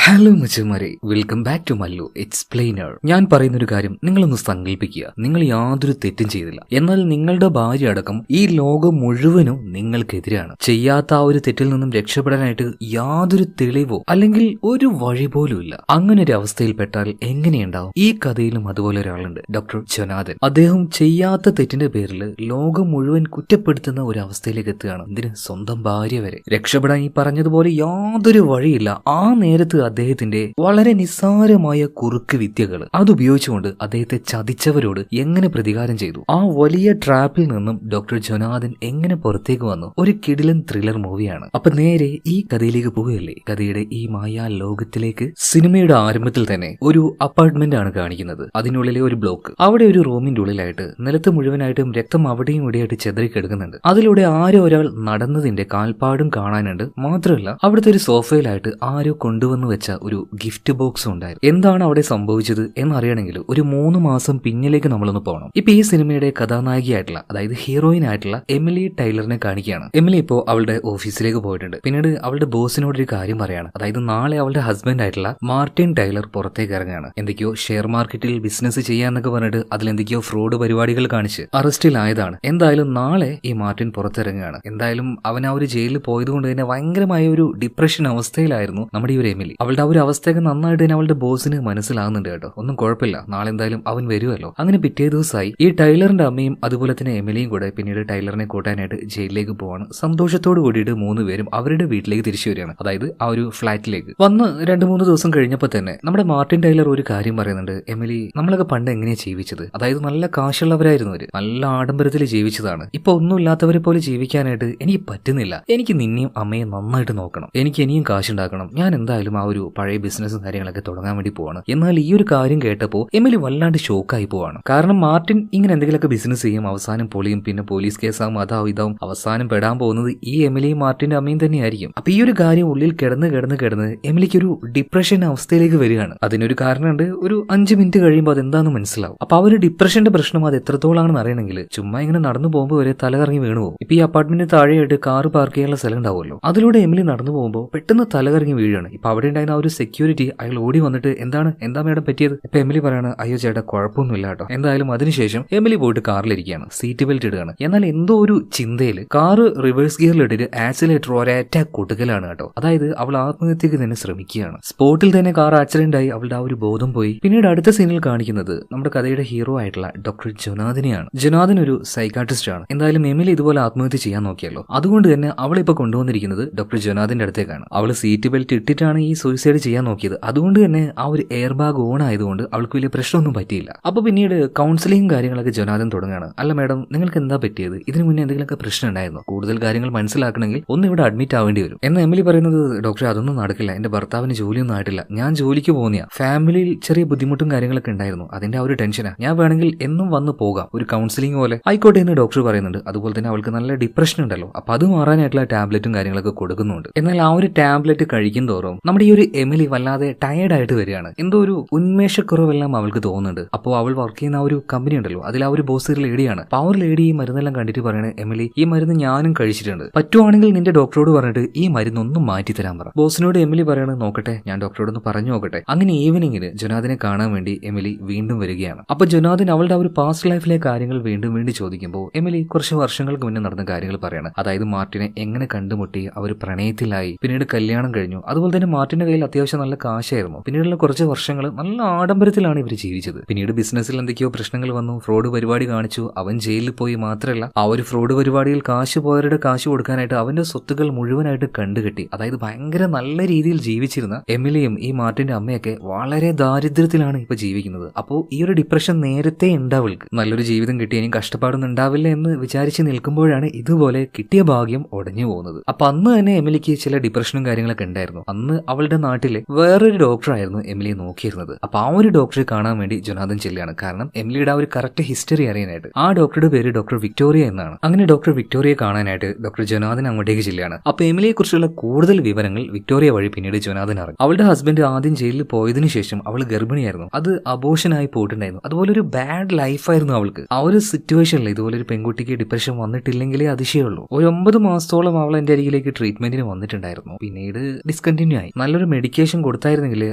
Hello മച്ചുമാരെ, welcome back to Mallu explainer. ഞാൻ പറയുന്നൊരു കാര്യം നിങ്ങളൊന്ന് സങ്കല്പിക്കുക. നിങ്ങൾ യാതൊരു തെറ്റും ചെയ്തില്ല, എന്നാൽ നിങ്ങളുടെ ഭാര്യ അടക്കം ഈ ലോകം മുഴുവനും നിങ്ങൾക്കെതിരാണ്. ചെയ്യാത്ത ആ ഒരു തെറ്റിൽ നിന്നും രക്ഷപ്പെടാനായിട്ട് യാതൊരു തെളിവോ അല്ലെങ്കിൽ ഒരു വഴി പോലും ഇല്ല. അങ്ങനെ ഒരു അവസ്ഥയിൽപ്പെട്ടാൽ എങ്ങനെയുണ്ടാവും? ഈ കഥയിലും അതുപോലെ ഒരാളുണ്ട്, ഡോക്ടർ ജൊനാഥൻ. അദ്ദേഹം ചെയ്യാത്ത തെറ്റിന്റെ പേരിൽ ലോകം മുഴുവൻ കുറ്റപ്പെടുത്തുന്ന ഒരു അവസ്ഥയിലേക്ക് എത്തുകയാണ്. ഇതിന് സ്വന്തം ഭാര്യ വരെ. രക്ഷപ്പെടാൻ ഈ പറഞ്ഞതുപോലെ യാതൊരു വഴിയില്ല. ആ നേരത്ത് അദ്ദേഹത്തിന്റെ വളരെ നിസ്സാരമായ കുറുക്ക് വിദ്യകൾ അതുപയോഗിച്ചുകൊണ്ട് അദ്ദേഹത്തെ ചതിച്ചവരോട് എങ്ങനെ പ്രതികാരം ചെയ്തു, ആ വലിയ ട്രാപ്പിൽ നിന്നും ഡോക്ടർ ജൊനാഥൻ എങ്ങനെ പുറത്തേക്ക് വന്നു, ഒരു കിടിലൻ ത്രില്ലർ മൂവിയാണ്. അപ്പൊ നേരെ ഈ കഥയിലേക്ക് പോവുകയല്ലേ. കഥയുടെ ഈ മായാ ലോകത്തിലേക്ക്. സിനിമയുടെ ആരംഭത്തിൽ തന്നെ ഒരു അപ്പാർട്ട്മെന്റ് ആണ് കാണിക്കുന്നത്. അതിനുള്ളിലെ ഒരു ബ്ലോക്ക്. അവിടെ ഒരു റൂമിന്റെ ഉള്ളിലായിട്ട് നിലത്ത് മുഴുവനായിട്ടും രക്തം അവിടെയും ഇവിടെയായിട്ട് ചെതറിക്കിടക്കുന്നുണ്ട്. അതിലൂടെ ആരോ ഒരാൾ നടന്നതിന്റെ കാൽപ്പാടും കാണാനുണ്ട്. മാത്രമല്ല അവിടുത്തെ ഒരു സോഫയിലായിട്ട് ആരോ കൊണ്ടുവന്നു വെച്ച ഒരു ഗിഫ്റ്റ് ബോക്സ് ഉണ്ടായിരുന്നു. എന്താണ് അവിടെ സംഭവിച്ചത് എന്നറിയണമെങ്കിൽ ഒരു 3 മാസം പിന്നിലേക്ക് നമ്മളൊന്ന് പോകണം. ഇപ്പൊ ഈ സിനിമയുടെ കഥാനായികയായിട്ടുള്ള, അതായത് ഹീറോയിൻ ആയിട്ടുള്ള എമിലി ടൈലറിനെ കാണിക്കുകയാണ്. എമിലി ഇപ്പോ അവളുടെ ഓഫീസിലേക്ക് പോയിട്ടുണ്ട്. പിന്നീട് അവളുടെ ബോസിനോട് ഒരു കാര്യം പറയാണ്. അതായത് നാളെ അവളുടെ ഹസ്ബൻഡ് ആയിട്ടുള്ള മാർട്ടിൻ ടൈലർ പുറത്തേക്ക് ഇറങ്ങുകയാണ്. എന്തൊക്കെയോ ഷെയർ മാർക്കറ്റിൽ ബിസിനസ് ചെയ്യാന്നൊക്കെ പറഞ്ഞിട്ട് അതിലെന്തൊക്കെയോ ഫ്രോഡ് പരിപാടികൾ കാണിച്ച് അറസ്റ്റിലായതാണ്. എന്തായാലും നാളെ ഈ മാർട്ടിൻ പുറത്തിറങ്ങുകയാണ്. എന്തായാലും അവൻ ആ ഒരു ജയിലിൽ പോയതുകൊണ്ട് തന്നെ ഭയങ്കരമായ ഒരു ഡിപ്രഷൻ അവസ്ഥയിലായിരുന്നു നമ്മുടെ ഈ ഒരു എമിലി. അവളുടെ ആ ഒരു അവസ്ഥയൊക്കെ നന്നായിട്ട് തന്നെ അവളുടെ ബോസിന് മനസ്സിലാകുന്നുണ്ട് കേട്ടോ. ഒന്നും കുഴപ്പമില്ല, നാളെ എന്തായാലും അവൻ വരുമല്ലോ. അങ്ങനെ പിറ്റേ ദിവസമായി ഈ ടൈലറിന്റെ അമ്മയും അതുപോലെ തന്നെ എമിലിയും കൂടെ പിന്നീട് ടൈലറിനെ കൂട്ടാനായിട്ട് ജയിലിലേക്ക് പോവാണ്. സന്തോഷത്തോട് കൂടിയിട്ട് 3 പേരും അവരുടെ വീട്ടിലേക്ക് തിരിച്ചു വരികയാണ്. അതായത് ആ ഒരു ഫ്ലാറ്റിലേക്ക് വന്ന് 2-3 ദിവസം കഴിഞ്ഞപ്പോൾ തന്നെ നമ്മുടെ മാർട്ടിൻ ടൈലർ ഒരു കാര്യം പറയുന്നുണ്ട്. എമിലി, നമ്മളൊക്കെ പണ്ട് എങ്ങനെയാ ജീവിച്ചത്? അതായത് നല്ല കാശുള്ളവരായിരുന്നു അവര്, നല്ല ആഡംബരത്തിൽ ജീവിച്ചതാണ്. ഇപ്പൊ ഒന്നും ഇല്ലാത്തവരെ പോലെ ജീവിക്കാനായിട്ട് എനിക്ക് പറ്റുന്നില്ല. എനിക്ക് നിന്നെയും അമ്മയെ നന്നായിട്ട് നോക്കണം, എനിക്ക് ഇനിയും കാശുണ്ടാക്കണം. ഞാൻ എന്തായാലും ആ ഒരു പഴയ ബിസിനസ്സും കാര്യങ്ങളൊക്കെ തുടങ്ങാൻ വേണ്ടി പോവാണ്. എന്നാൽ ഈ ഒരു കാര്യം കേട്ടപ്പോൾ എമിലി വല്ലാണ്ട് ഷോക്കായി പോവാണ്. കാരണം മാർട്ടിൻ ഇങ്ങനെ എന്തെങ്കിലുമൊക്കെ ബിസിനസ് ചെയ്യും, അവസാനം പൊളിയും, പിന്നെ പോലീസ് കേസാവും, അതാവും ഇതാവും. അവസാനം പെടാൻ പോകുന്നത് ഈ എമിലിയും മാർട്ടിന്റെ അമ്മയും തന്നെയായിരിക്കും. അപ്പൊ ഈ ഒരു കാര്യം ഉള്ളിൽ കിടന്ന് എമിലിക്ക് ഒരു ഡിപ്രഷൻ അവസ്ഥയിലേക്ക് വരികയാണ്. അതിനൊരു കാരണമുണ്ട്. ഒരു 5 മിനിറ്റ് കഴിയുമ്പോൾ അതെന്താന്ന് മനസ്സിലാവും. അപ്പൊ ആ ഒരു ഡിപ്രഷന്റെ പ്രശ്നം അത് എത്രത്തോളാണെന്ന് അറിയണമെങ്കിൽ ചുമ്മാ ഇങ്ങനെ നടന്നു പോകുമ്പോൾ വരെ തലകറങ്ങി വീണു പോകും. ഇപ്പൊ ഈ അപ്പാർട്ട്മെന്റിന് താഴെയായിട്ട് കാർ പാർക്ക് ചെയ്യാനുള്ള സ്ഥലം ഉണ്ടാവുമല്ലോ, അതിലൂടെ എമിലി നടന്നു പോകുമ്പോൾ പെട്ടെന്ന് തലകറങ്ങി വീഴാണ്. ഇപ്പൊ അവിടെ ഉണ്ടായിരുന്ന ആ ഒരു സെക്യൂരിറ്റി അയാൾ ഓടി വന്നിട്ട് എന്താ മേഡം പറ്റിയത്? ഇപ്പൊ എമിലി പറയാണ്, അയ്യോ ചേട്ടാ കുഴപ്പമൊന്നുമില്ല കേട്ടോ. എന്തായാലും അതിനുശേഷം എമിലി പോയിട്ട് കാറിലിരിക്കുകയാണ്, സീറ്റ് ബെൽറ്റ് ഇടുകയാണ്. എന്നാൽ എന്തോ ഒരു ചിന്തയില് കാറ് റിവേഴ്സ് ഗിയറിൽ ഇട്ടിട്ട് ആക്സിലേറ്റർ ഒരേറ്റ കൊട്ടുകലാണ് കേട്ടോ. അതായത് അവൾ ആത്മഹത്യക്ക് തന്നെ ശ്രമിക്കുകയാണ്. സ്പോട്ടിൽ തന്നെ കാർ ആക്സിഡന്റ് ആയി അവളുടെ ആ ഒരു ബോധം പോയി. പിന്നീട് അടുത്ത സീനിൽ കാണിക്കുന്നത് നമ്മുടെ കഥയുടെ ഹീറോ ആയിട്ടുള്ള ഡോക്ടർ ജൊനാഥനെയാണ്. ജൊനാഥൻ ഒരു സൈക്കാട്രിസ്റ്റ് ആണ്. എന്തായാലും എമിലി ഇതുപോലെ ആത്മഹത്യ ചെയ്യാൻ നോക്കിയല്ലോ, അതുകൊണ്ട് തന്നെ അവളിപ്പോ കൊണ്ടുവന്നിരിക്കുന്നത് ഡോക്ടർ ജൊനാഥന്റെ അടുത്തേക്കാണ്. അവള് സീറ്റ് ബെൽറ്റ് ഇട്ടിട്ടാണ് ഈ സൂയിസൈഡ് ചെയ്യാൻ നോക്കിയത്. അതുകൊണ്ട് തന്നെ ആ ഒരു എയർ ബാഗ് ഓൺ ആയതുകൊണ്ട് അവൾക്ക് വലിയ പ്രശ്നമൊന്നും പറ്റിയില്ല. അപ്പൊ പിന്നീട് കൗൺസിലിംഗ് കാര്യങ്ങളൊക്കെ ജൊനാഥൻ തുടങ്ങുകയാണ്. അല്ല മേഡം, നിങ്ങൾക്ക് എന്താ പറ്റിയത്? ഇതിനു മുന്നേ എന്തെങ്കിലുമൊക്കെ പ്രശ്നം ഉണ്ടായിരുന്നു? കൂടുതൽ കാര്യങ്ങൾ മനസ്സിലാക്കണമെങ്കിൽ ഒന്ന് ഇവിടെ അഡ്മിറ്റ് ആവേണ്ടി വരും എന്ന് എമിലി പറയുന്നത്. ഡോക്ടറെ, അതൊന്നും നടക്കില്ല, എന്റെ ഭർത്താവിന് ജോലിയൊന്നും ആയിട്ടില്ല, ഞാൻ ജോലിക്ക് പോകുന്നയാ. ഫാമിലിയിൽ ചെറിയ ബുദ്ധിമുട്ടും കാര്യങ്ങളൊക്കെ ഉണ്ടായിരുന്നു, അതിന്റെ ആ ഒരു ടെൻഷനാ. ഞാൻ വേണമെങ്കിൽ എന്നും വന്ന് പോകാം, ഒരു കൗൺസിലിംഗ് പോലെ ആയിക്കോട്ടെ എന്ന് ഡോക്ടർ പറയുന്നുണ്ട്. അതുപോലെ തന്നെ അവൾക്ക് നല്ല ഡിപ്രഷൻ ഉണ്ടല്ലോ, അപ്പൊ അത് മാറാനായിട്ടുള്ള ടാബ്ലറ്റും കാര്യങ്ങളൊക്കെ കൊടുക്കുന്നുണ്ട്. എന്നാൽ ആ ഒരു ടാബ്ലറ്റ് കഴിക്കും തോറും നമ്മുടെ ഈ ഒരു എമിലി വല്ലാതെ ടയേർഡ് ആയിട്ട് വരികയാണ്. എന്തോ ഒരു ഉന്മേഷക്കുറവെല്ലാം അവൾക്ക് തോന്നുന്നുണ്ട്. അപ്പോൾ അവൾ വർക്ക് ചെയ്യുന്ന ആ ഒരു കമ്പനി ഉണ്ടല്ലോ, അതിൽ ആ ഒരു ബോസ് ഒരു ലേഡിയാണ്. അപ്പൊ ആ ഒരു ലേഡി ഈ മരുന്നെല്ലാം കണ്ടിട്ട് പറയണേ, എമിലി ഈ മരുന്ന് ഞാനും കഴിച്ചിട്ടുണ്ട്, പറ്റുവാണെങ്കിൽ നിന്റെ ഡോക്ടറോട് പറഞ്ഞിട്ട് ഈ മരുന്നൊന്നും മാറ്റി തരാൻ പറ. ബോസിനോട് എമിലി പറയണ, നോക്കട്ടെ, ഞാൻ ഡോക്ടറോടൊന്ന് പറഞ്ഞു നോക്കട്ടെ. അങ്ങനെ ഈവനിങ്ങിന് ജൊനാഥനെ കാണാൻ വേണ്ടി എമിലി വീണ്ടും വരികയാണ്. അപ്പൊ ജൊനാഥൻ അവളുടെ ആ ഒരു പാസ്റ്റ് ലൈഫിലെ കാര്യങ്ങൾ വീണ്ടും ചോദിക്കുമ്പോൾ എമിലി കുറച്ച് വർഷങ്ങൾക്ക് മുന്നേ നടന്ന കാര്യങ്ങൾ പറയാണ്. അതായത് മാർട്ടിനെ എങ്ങനെ കണ്ടുമുട്ടി, അവർ പ്രണയത്തിലായി, പിന്നീട് കല്യാണം കഴിഞ്ഞു. അതുപോലെ തന്നെ മാർട്ടിന്റെ കയ്യിൽ അത്യാവശ്യം നല്ല കാശായിരുന്നു. പിന്നീടുള്ള കുറച്ച് വർഷങ്ങൾ നല്ല ആഡംബരത്തിലാണ് ഇവർ ജീവിച്ചത്. പിന്നീട് ബിസിനസ്സിൽ എന്തൊക്കെയോ പ്രശ്നങ്ങൾ വന്നു, ഫ്രോഡ് പരിപാടി കാണിച്ചു, അവൻ ജയിലിൽ പോയി. മാത്രമല്ല ആ ഒരു ഫ്രോഡ് പരിപാടിയിൽ കാശ് പോയവരുടെ കാശ് കൊടുക്കാനായിട്ട് അവന്റെ സ്വത്തുക്കൾ മുഴുവനായിട്ട് കണ്ടുകെട്ടി. അതായത് ഭയങ്കര നല്ല രീതിയിൽ ജീവിച്ചിരുന്ന എമിലിയും ഈ മാർട്ടിന്റെ അമ്മയൊക്കെ വളരെ ദാരിദ്ര്യത്തിലാണ് ഇപ്പൊ ജീവിക്കുന്നത്. അപ്പോൾ ഈ ഒരു ഡിപ്രഷൻ നേരത്തെ ഉണ്ടാവൾക്ക്. നല്ലൊരു ജീവിതം കിട്ടി, ഇനിയും കഷ്ടപ്പാടൊന്നും ഉണ്ടാവില്ല എന്ന് വിചാരിച്ച് നിൽക്കുമ്പോഴാണ് ഇതുപോലെ കിട്ടിയ ഭാഗ്യം ഉടഞ്ഞു പോകുന്നത്. അപ്പൊ അന്ന് തന്നെ എമിലിക്ക് ചില ഡിപ്രഷനും കാര്യങ്ങളൊക്കെ ഉണ്ടായിരുന്നു. അന്ന് അവളുടെ നാട്ടിലെ വേറൊരു ഡോക്ടറായിരുന്നു എമിലിയെ നോക്കിയിരുന്നത്. അപ്പൊ ആ ഒരു ഡോക്ടറെ കാണാൻ വേണ്ടി ജൊനാഥൻ ചെല്ലുകയാണ്. കാരണം എമിലിയുടെ ആ ഒരു കറക്റ്റ് ഹിസ്റ്ററി അറിയാനായിട്ട്. ആ ഡോക്ടറുടെ പേര് ഡോക്ടർ വിക്ടോറിയ എന്നാണ്. അങ്ങനെ ഡോക്ടർ വിക്ടോറിയയെ കാണാനായിട്ട് ഡോക്ടർ ജൊനാഥൻ അങ്ങോട്ടേക്ക് ചെല്ലുകയാണ്. അപ്പൊ എമിലിയെ കുറിച്ചുള്ള കൂടുതൽ വിവരങ്ങൾ വിക്ടോറിയ വഴി പിന്നീട് ജൊനാഥൻ അറിഞ്ഞു. അവളുടെ ഹസ്ബൻഡ് ആദ്യം ജയിലിൽ പോയതിനു ശേഷം അവൾ ഗർഭിണിയായിരുന്നു. അത് അബോഷനായി പോയിട്ടുണ്ടായിരുന്നു. അതുപോലെ ഒരു ബാഡ് ലൈഫായിരുന്നു അവൾക്ക്. ആ ഒരു സിറ്റുവേഷനിൽ ഇതുപോലെ ഒരു പെൺകുട്ടിക്ക് ഡിപ്രഷൻ വന്നിട്ടില്ലെങ്കിലേ അതിശയുള്ളൂ. ഒരു 9 മാസത്തോളം അവൾ എന്റെ അരികിലേക്ക് ട്രീറ്റ്മെന്റിന് വന്നിട്ടുണ്ടായിരുന്നു. പിന്നീട് ഡിസ്കണ്ടിന്യൂ ആയി. നല്ലൊരു മെഡിക്കേഷൻ കൊടുത്തായിരുന്നെങ്കിൽ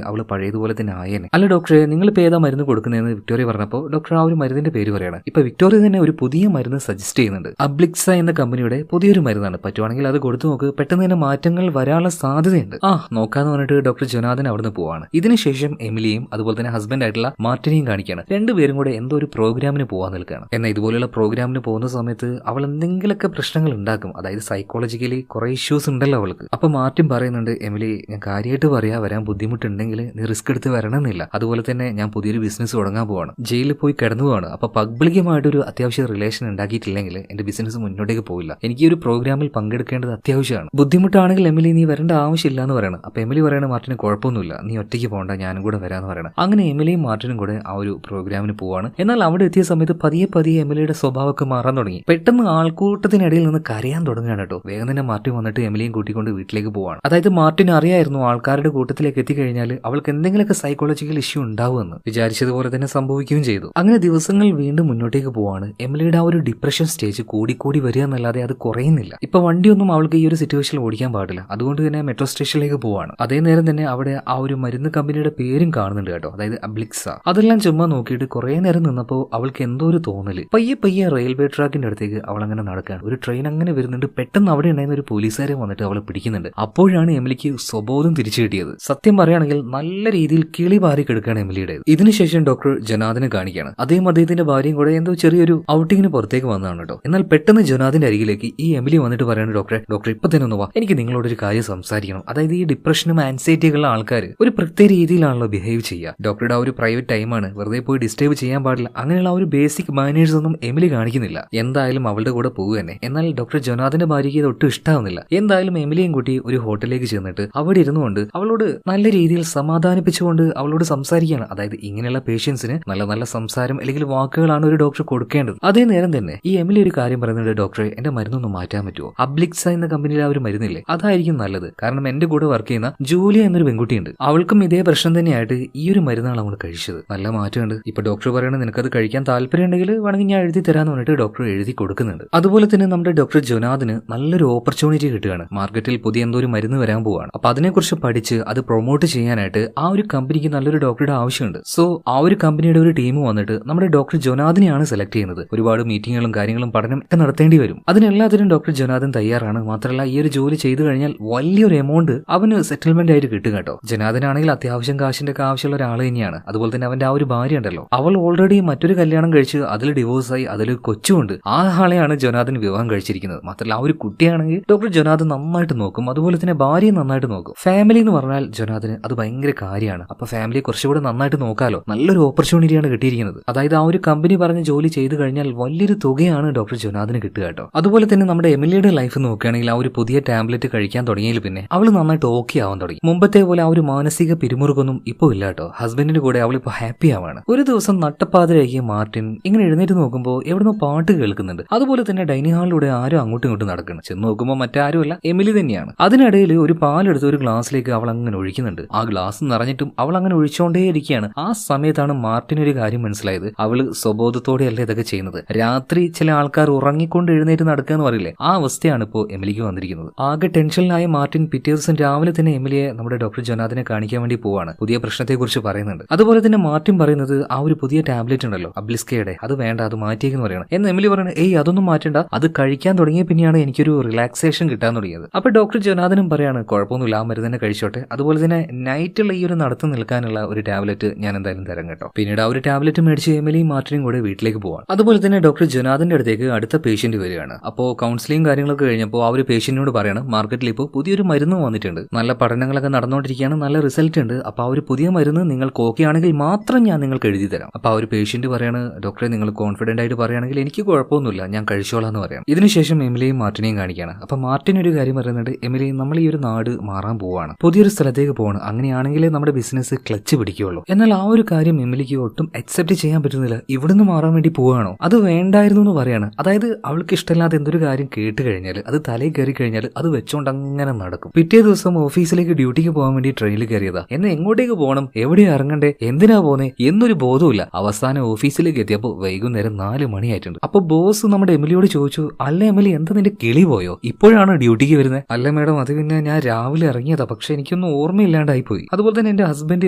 അവള് പഴയതുപോലെ തന്നെ ആയേനെ. അല്ല ഡോക്ടറെ, നിങ്ങളിപ്പോൾ ഏതാ മരുന്ന് കൊടുക്കുന്നതെന്ന് വിക്ടോറിയ പറഞ്ഞപ്പോൾ ഡോക്ടർ ആ ഒരു മരുന്നിന്റെ പേര് പറയാണ്. ഇപ്പൊ വിക്ടോറിയ തന്നെ ഒരു പുതിയ മരുന്ന് സജസ്റ്റ് ചെയ്യുന്നുണ്ട്. അബ്ലിക്സ എന്ന കമ്പനിയുടെ പുതിയൊരു മരുന്നാണ്. പറ്റുവാണെങ്കിൽ അത് കൊടുത്തു നോക്ക്, പെട്ടെന്ന് തന്നെ മാറ്റങ്ങൾ വരാനുള്ള സാധ്യതയുണ്ട്. നോക്കാന്ന് പറഞ്ഞിട്ട് ഡോക്ടർ ജൊനാഥൻ അവിടുന്ന് പോവാണ്. ഇതിനുശേഷം എമിലിയും അതുപോലെ തന്നെ ഹസ്ബൻഡ് ആയിട്ടുള്ള മാർട്ടിനെയും കാണിക്കുകയാണ്. രണ്ടുപേരും കൂടെ എന്തോ ഒരു പ്രോഗ്രാമിന് പോകാൻ നിൽക്കുകയാണ്. എന്നാൽ ഇതുപോലെയുള്ള പ്രോഗ്രാമിന് പോകുന്ന സമയത്ത് അവൾ എന്തെങ്കിലുമൊക്കെ പ്രശ്നങ്ങൾ ഉണ്ടാക്കും. അതായത് സൈക്കോളജിക്കലി കുറെ ഇഷ്യൂസ് ഉണ്ടല്ലോ അവൾക്ക്. അപ്പൊ മാർട്ടിൻ പറയുന്നുണ്ട്, എമിലി ഞാൻ കാര്യമായിട്ട് പറയാ, വരാൻ ബുദ്ധിമുട്ടുണ്ടെങ്കിൽ നീ റിസ്ക് എടുത്ത് വരണമെന്നില്ല. അതുപോലെ തന്നെ ഞാൻ പുതിയൊരു ബിസിനസ് തുടങ്ങാൻ പോവാണ്, ജയിലിൽ പോയി കിടന്നു പോവാണ്. അപ്പൊ പബ്ലിക്കുമായിട്ടൊരു അത്യാവശ്യ റിലേഷൻ ഉണ്ടാക്കിയിട്ടില്ലെങ്കിൽ എന്റെ ബിസിനസ് മുന്നോട്ടേക്ക് പോവില്ല. എനിക്ക് ഈ ഒരു പ്രോഗ്രാമിൽ പങ്കെടുക്കേണ്ടത് അത്യാവശ്യമാണ്. ബുദ്ധിമുട്ടാണെങ്കിൽ എമിലി നീ വരേണ്ട ആവശ്യമില്ല എന്ന് പറയണം. അപ്പൊ എമിലി പറയണ മാർട്ടിന് കുഴപ്പമൊന്നുമില്ല, നീ ഒറ്റയ്ക്ക് പോകണ്ട, ഞാനും കൂടെ വരാന്ന് പറയണം. അങ്ങനെ എമിലിയും മാർട്ടിനും കൂടെ ആ ഒരു പ്രോഗ്രാമിന് പോവാണ്. എന്നാൽ അവിടെ എത്തിയ സമയത്ത് പതിയെ എമിലിയുടെ സ്വഭാവമൊക്കെ മാറാൻ തുടങ്ങി. പെട്ടെന്ന് ആൾക്കൂട്ടത്തിനിടയിൽ നിന്ന് കരയാൻ തുടങ്ങുകയാണ് കേട്ടോ. വേഗം തന്നെ മാർട്ടിൻ വന്നിട്ട് എമിലിയും കൂട്ടിക്കൊണ്ട് വീട്ടിലേക്ക് പോവാണ്. അതായത് മാർട്ടിന് അറിയായിരുന്നു ആൾക്കാരുടെ കൂട്ടത്തിലേക്ക് എത്തിക്കഴിഞ്ഞാൽ അവൾക്ക് എന്തെങ്കിലുമൊക്കെ സൈക്കോളജിക്കൽ ഇഷ്യൂ ഉണ്ടാവുമെന്ന്. വിചാരിച്ചതുപോലെ തന്നെ സംഭവിക്കുകയും ചെയ്തു. അങ്ങനെ ദിവസങ്ങൾ വീണ്ടും മുന്നോട്ടേക്ക് പോവാണ്. എമിലിയുടെ ആ ഒരു ഡിപ്രഷൻ സ്റ്റേജ് കൂടി വരിക എന്നല്ലാതെ അത് കുറയുന്നില്ല. ഇപ്പൊ വണ്ടിയൊന്നും അവൾക്ക് ഈ ഒരു സിറ്റുവേഷനിൽ ഓടിക്കാൻ പാടില്ല. അതുകൊണ്ട് തന്നെ മെട്രോ സ്റ്റേഷനിലേക്ക് പോവാണ്. അതേ നേരം തന്നെ അവിടെ ആ ഒരു മരുന്ന് കമ്പനിയുടെ പേരും കാണുന്നുണ്ട് കേട്ടോ, അതായത് അബ്ലിക്സ. അതെല്ലാം ചുമ്മാ നോക്കിയിട്ട് കുറെ നേരം നിന്നപ്പോൾ അവൾക്ക് എന്തോ ഒരു തോന്നല്. പയ്യെ റെയിൽവേ ട്രാക്കിന്റെ അടുത്തേക്ക് അവൾ അങ്ങനെ നടക്കുകയാണ്. ഒരു ട്രെയിൻ അങ്ങനെ വരുന്നുണ്ട്. പെട്ടെന്ന് അവിടെ ഉണ്ടായിരുന്ന ഒരു പോലീസുകാരെ വന്നിട്ട് അവളെ പിടിക്കുന്നുണ്ട്. അപ്പോഴാണ് എമിലിക്ക് സ്വബോധം തിരിച്ചു കിട്ടിയത്. സത്യം പറയുകയാണെങ്കിൽ നല്ല രീതിയിൽ കിളി പാറി കിടക്കുകയാണ് എമിലിയുടെ. ഇതിനുശേഷം ഡോക്ടർ ജൊനാഥനെ കാണിക്കുകയാണ്. അദ്ദേഹത്തിന്റെ ഭാര്യയും കൂടെ എന്തോ ചെറിയൊരു ഔട്ടിങ്ങിന് പുറത്തേക്ക് വന്നതാണ് കേട്ടോ. എന്നാൽ പെട്ടെന്ന് ജൊനാഥിന്റെ അരികിലേക്ക് ഈ എമിലി വന്നിട്ട് പറയാണ്, ഡോക്ടർ ഇപ്പൊ തന്നെ ഒന്ന് വാ, എനിക്ക് നിങ്ങളോടൊരു കാര്യം സംസാരിക്കണം. അതായത് ഈ ഡിപ്രഷനും ആൻസൈറ്റിയുള്ള ആൾക്കാർ ഒരു പ്രത്യേക രീതിയിലാണല്ലോ ബിഹേവ് ചെയ്യുക. ഡോക്ടറുടെ ആ ഒരു പ്രൈവറ്റ് ടൈമാണ്, വെറുതെ പോയി ഡിസ്റ്റർബ് ചെയ്യാൻ പാടില്ല. അങ്ങനെയുള്ള ആ ഒരു ബേസിക് മാനേഴ്സ് ഒന്നും എമിലി കാണിക്കുന്നില്ല. എന്തായാലും അവളുടെ കൂടെ പോകുക തന്നെ. എന്നാൽ ഡോക്ടർ ജൊനാഥിന്റെ ഭാര്യയ്ക്ക് ഇത് ഒട്ടും ഇഷ്ടാവുന്നില്ല. എന്തായാലും എമിലിയും കൂട്ടി ഒരു ഹോട്ടലിലേക്ക് ചെന്നിട്ട് അവിടെ ഇരുന്നുകൊണ്ട് അവളോട് നല്ല രീതിയിൽ സമാധാനിപ്പിച്ചുകൊണ്ട് അവളോട് സംസാരിക്കുകയാണ്. അതായത് ഇങ്ങനെയുള്ള പേഷ്യൻസിന് നല്ല നല്ല സംസാരം അല്ലെങ്കിൽ വാക്കുകളാണ് ഒരു ഡോക്ടർ കൊടുക്കേണ്ടത്. അതേ നേരം തന്നെ ഈ എമിലി ഒരു കാര്യം പറയുന്നുണ്ട്, ഡോക്ടറെ എന്റെ മരുന്നൊന്ന് മാറ്റാൻ പറ്റുമോ? അബ്ലിക്സ എന്ന കമ്പനിയിൽ ആ ഒരു മരുന്നില്ലേ, അതായിരിക്കും നല്ലത്. കാരണം എന്റെ കൂടെ വർക്ക് ചെയ്യുന്ന ജൂലിയ എന്നൊരു പെൺകുട്ടിയുണ്ട്, അവൾക്കും ഇതേ പ്രശ്നം തന്നെയായിട്ട് ഈ ഒരു മരുന്നാണ് അവൾ കഴിച്ചത്. നല്ല മാറ്റമുണ്ട്. ഇപ്പൊ ഡോക്ടർ പറയണത് നിനക്കത് കഴിക്കാൻ താല്പര്യം ഉണ്ടെങ്കിൽ വേണമെങ്കിൽ ഞാൻ എഴുതി തരാന്ന് പറഞ്ഞിട്ട് ഡോക്ടർ എഴുതി കൊടുക്കുന്നുണ്ട്. അതുപോലെ തന്നെ നമ്മുടെ ഡോക്ടർ ജൊനാഥിന് നല്ലൊരു ഓപ്പർച്യൂണിറ്റി കിട്ടുകയാണ്. മാർക്കറ്റിൽ പുതിയ എന്തോ ഒരു മരുന്ന് വരാൻ പോവാണ്. അപ്പൊ അതിനെക്കുറിച്ച് പഠിച്ച് അത് പ്രൊമോട്ട് ചെയ്യാനായിട്ട് ആ ഒരു കമ്പനിക്ക് നല്ലൊരു ഡോക്ടറുടെ ആവശ്യമുണ്ട്. സോ ആ ഒരു കമ്പനിയുടെ ഒരു ടീം വന്നിട്ട് നമ്മുടെ ഡോക്ടർ ജൊനാഥിനെയാണ് സെലക്ട് ചെയ്യുന്നത്. ഒരുപാട് മീറ്റിങ്ങുകളും കാര്യങ്ങളും പഠനം ഒക്കെ നടത്തേണ്ടി വരും. അതിനെല്ലാത്തിനും ഡോക്ടർ ജൊനാഥൻ തയ്യാറാണ്. മാത്രമല്ല ഈ ഒരു ജോലി ചെയ്തു കഴിഞ്ഞാൽ വലിയൊരു എമൗണ്ട് അവന് സെറ്റിൽമെന്റ് ആയിട്ട് കിട്ടും കേട്ടോ. ജൊനാഥനാണെങ്കിൽ അത്യാവശ്യം കാശിന്റെ ഒക്കെ ആവശ്യമുള്ള ഒരാൾ തന്നെയാണ്. അതുപോലെ തന്നെ അവന്റെ ആ ഒരു ഭാര്യ ഉണ്ടല്ലോ, അവൾ ഓൾറെഡി മറ്റൊരു കല്യാണം കഴിച്ച് അതിൽ ഡിവോഴ്സായി, അതിലൊരു കൊച്ചുണ്ട്. ആ ആളെയാണ് ജൊനാഥൻ വിവാഹം കഴിച്ചിരിക്കുന്നത്. മാത്രമല്ല ആ ഒരു കുട്ടിയാണെങ്കിൽ ഡോക്ടർ ജൊനാഥൻ നന്നായിട്ട് നോക്കും. അതുപോലെ തന്നെ ഭാര്യയെ നന്നായിട്ട് നോക്കും. ഫാമിലി എന്ന് പറഞ്ഞാൽ ജൊനാഥന് അത് ഭയങ്കര കാര്യമാണ്. അപ്പൊ ഫാമിലി കുറച്ചുകൂടെ നന്നായിട്ട് നോക്കാലോ. നല്ലൊരു ഓപ്പർച്യൂണിറ്റിയാണ് കിട്ടിയിരിക്കുന്നത്. അതായത് ആ ഒരു കമ്പനി പറഞ്ഞ ജോലി ചെയ്തു കഴിഞ്ഞാൽ വലിയൊരു തുകയാണ് ഡോക്ടർ ജൊനാഥന് കിട്ടുക കേട്ടോ. അതുപോലെ തന്നെ നമ്മുടെ എമിലിയുടെ ലൈഫ് നോക്കുകയാണെങ്കിൽ ആ ഒരു പുതിയ ടാബ്ലറ്റ് കഴിക്കാൻ തുടങ്ങിയതിൽ പിന്നെ അവൾ നന്നായിട്ട് ഓക്കെ ആവാൻ തുടങ്ങി. മുമ്പത്തെ പോലെ ആ ഒരു മാനസിക പിരിമുറുക്കൊന്നും ഇപ്പൊ ഇല്ല കേട്ടോ. ഹസ്ബൻഡിന്റെ കൂടെ അവൾ ഇപ്പൊ ഹാപ്പി ആവാണ്. ഒരു ദിവസം നട്ടപ്പാതിരാക്കിയ മാർട്ടിൻ ഇങ്ങനെ എഴുന്നേറ്റ് നോക്കുമ്പോൾ എവിടുന്നോ പാട്ട് കേൾക്കുന്നുണ്ട്. അതുപോലെ തന്നെ ഡൈനിങ് ഹാളിലൂടെ ആരും അങ്ങോട്ടും ഇങ്ങോട്ടും നടക്കണം. ചെന്ന് നോക്കുമ്പോൾ മറ്റാരുമല്ല, എമിലി തന്നെയാണ്. അതിനിടയിൽ ഒരു പാലെടുത്ത് ഒരു ഗ്ലാസ്സിലേക്ക് അവൾ അങ്ങനെ ഒഴിക്കുന്നുണ്ട്. ആ ഗ്ലാസ് നിറഞ്ഞിട്ടും അവൾ അങ്ങനെ ഒഴിച്ചുകൊണ്ടേയിരിക്കുകയാണ്. ആ സമയത്താണ് മാർട്ടിന് ഒരു കാര്യം മനസ്സിലായത്. അവള് സ്വബോധത്തോടെയല്ല ഇതൊക്കെ ചെയ്യുന്നത്. രാത്രി ചില ആൾക്കാർ ഉറങ്ങിക്കൊണ്ട് എഴുന്നേറ്റ് നടക്കുക എന്ന് പറയില്ലേ, ആ അവസ്ഥയാണ് ഇപ്പോൾ എമിലിക്ക് വന്നിരിക്കുന്നത്. ആകെ ടെൻഷനിലായ മാർട്ടിൻ പിറ്റേ ദിവസം രാവിലെ തന്നെ എമിലിയെ നമ്മുടെ ഡോക്ടർ ജൊനാഥനെ കാണിക്കാൻ വേണ്ടി പോവാണ്. പുതിയ പ്രശ്നത്തെക്കുറിച്ച് പറയുന്നുണ്ട്. അതുപോലെ തന്നെ മാർട്ടിൻ പറയുന്നത് ആ ഒരു പുതിയ ടാബ്ലറ്റ് ഉണ്ടല്ലോ അബ്ലിസ്കയുടെ, അത് വേണ്ട, അത് മാറ്റിയേക്കെന്ന് പറയണം. എന്ന് എമിലി പറയുന്നത്, ഏയ് അതൊന്നും മാറ്റണ്ട, അത് കഴിക്കാൻ തുടങ്ങിയ പിന്നെയാണ് എനിക്കൊരു റിലാക്സേഷൻ കിട്ടാൻ തുടങ്ങിയത്. അപ്പൊ ഡോക്ടർ ജൊനാഥനും പറയാണ്, കുഴപ്പമൊന്നുമില്ല, ആ മരുന്ന് തന്നെ കഴിച്ചോട്ടെ. അതുപോലെ തന്നെ നൈറ്റുള്ള ഈ ഒരു നടത്തം നിൽക്കാനുള്ള ഒരു ടാബ്ലറ്റ് ഞാൻ എന്തായാലും തരാം കേട്ടോ. പിന്നീട് ആ ഒരു ടാബ്ലറ്റ് മേടിച്ച് എമിലിയും മാർട്ടിനും കൂടെ വീട്ടിലേക്ക് പോവാണ്. അതുപോലെ തന്നെ ഡോക്ടർ ജൊനാഥന്റെ അടുത്തേക്ക് അടുത്ത പേഷ്യന്റ് വരികയാണ്. അപ്പോൾ കൗൺസിലിംഗ് കാര്യങ്ങളൊക്കെ കഴിഞ്ഞപ്പോൾ ആ ഒരു പേഷ്യന്റിനോട് പറയണം, മാർക്കറ്റിൽ ഇപ്പോൾ പുതിയൊരു മരുന്ന് വന്നിട്ടുണ്ട്, നല്ല പഠനങ്ങളൊക്കെ നടന്നുകൊണ്ടിരിക്കുകയാണ്, നല്ല റിസൾട്ട് ഉണ്ട്. അപ്പൊ ആ ഒരു പുതിയ മരുന്ന് നിങ്ങൾക്ക് ഓക്കെ ആണെങ്കിൽ മാത്രം ഞാൻ നിങ്ങൾക്ക് എഴുതി തരാം. അപ്പൊ ആ ഒരു പേഷ്യന്റ് പറയാണ്, ഡോക്ടറെ നിങ്ങൾ കോൺഫിഡന്റ് ആയിട്ട് പറയുകയാണെങ്കിൽ എനിക്ക് കുഴപ്പമൊന്നുമില്ല, ഞാൻ കഴിച്ചോളാം എന്ന് പറയാം. ഇതിനുശേഷം എമിലിയും മാർട്ടിനെയും കാണിക്കുകയാണ്. അപ്പൊ മാർട്ടിൻ ഒരു കാര്യം പറയുന്നുണ്ട്, എമിലി നമ്മൾ ഈ ഒരു നാട് മാറാൻ പോവാണ്, പുതിയൊരു സ്ഥലത്തേക്ക് പോവാണ്, അങ്ങനെയാണെങ്കിലേ നമ്മുടെ ബിസിനസ് ക്ലച്ച് പിടിക്കുകയുള്ളൂ. എന്നാൽ ആ ഒരു കാര്യം എമിലിക്ക് ഒട്ടും അക്സെപ്റ്റ് ചെയ്യാൻ പറ്റുന്നില്ല. ഇവിടുന്ന് മാറാൻ വേണ്ടി പോവാണോ, അത് വേണ്ടായിരുന്നു എന്ന് പറയാണ്. അതായത് അവൾക്ക് ഇഷ്ടമില്ലാത്ത എന്തൊരു കാര്യം കേട്ട് കഴിഞ്ഞാൽ, അത് തലയിൽ കയറി കഴിഞ്ഞാൽ അത് വെച്ചോണ്ട് അങ്ങനെ നടക്കും. പിറ്റേ ദിവസം ഓഫീസിലേക്ക് ഡ്യൂട്ടിക്ക് പോകാൻ വേണ്ടി ട്രെയിനിൽ കയറിയതാ. എന്നെ എങ്ങോട്ടേക്ക് പോകണം, എവിടെ ഇറങ്ങണ്ടേ, എന്തിനാ പോന്നെ എന്നൊരു ബോധമില്ല. അവസാനം ഓഫീസിലേക്ക് എത്തിയപ്പോൾ വൈകുന്നേരം 4 മണിയായിട്ടുണ്ട്. അപ്പൊ ബോസ് നമ്മുടെ എമിലിയോട് ചോദിച്ചു, അല്ല എമിലി എന്താ നിന്റെ കിളി പോയോ, ഇപ്പോഴാണ് ഡ്യൂട്ടിക്ക് വരുന്നത്? അല്ല മേഡം, അത് പിന്നെ ഞാൻ രാവിലെ ഇറങ്ങിയതാ, പക്ഷെ എനിക്ക് എനിക്കൊന്നും ഓർമ്മയില്ലാണ്ടായി പോയി. അതുപോലെ തന്നെ എന്റെ ഹസ്ബൻഡ്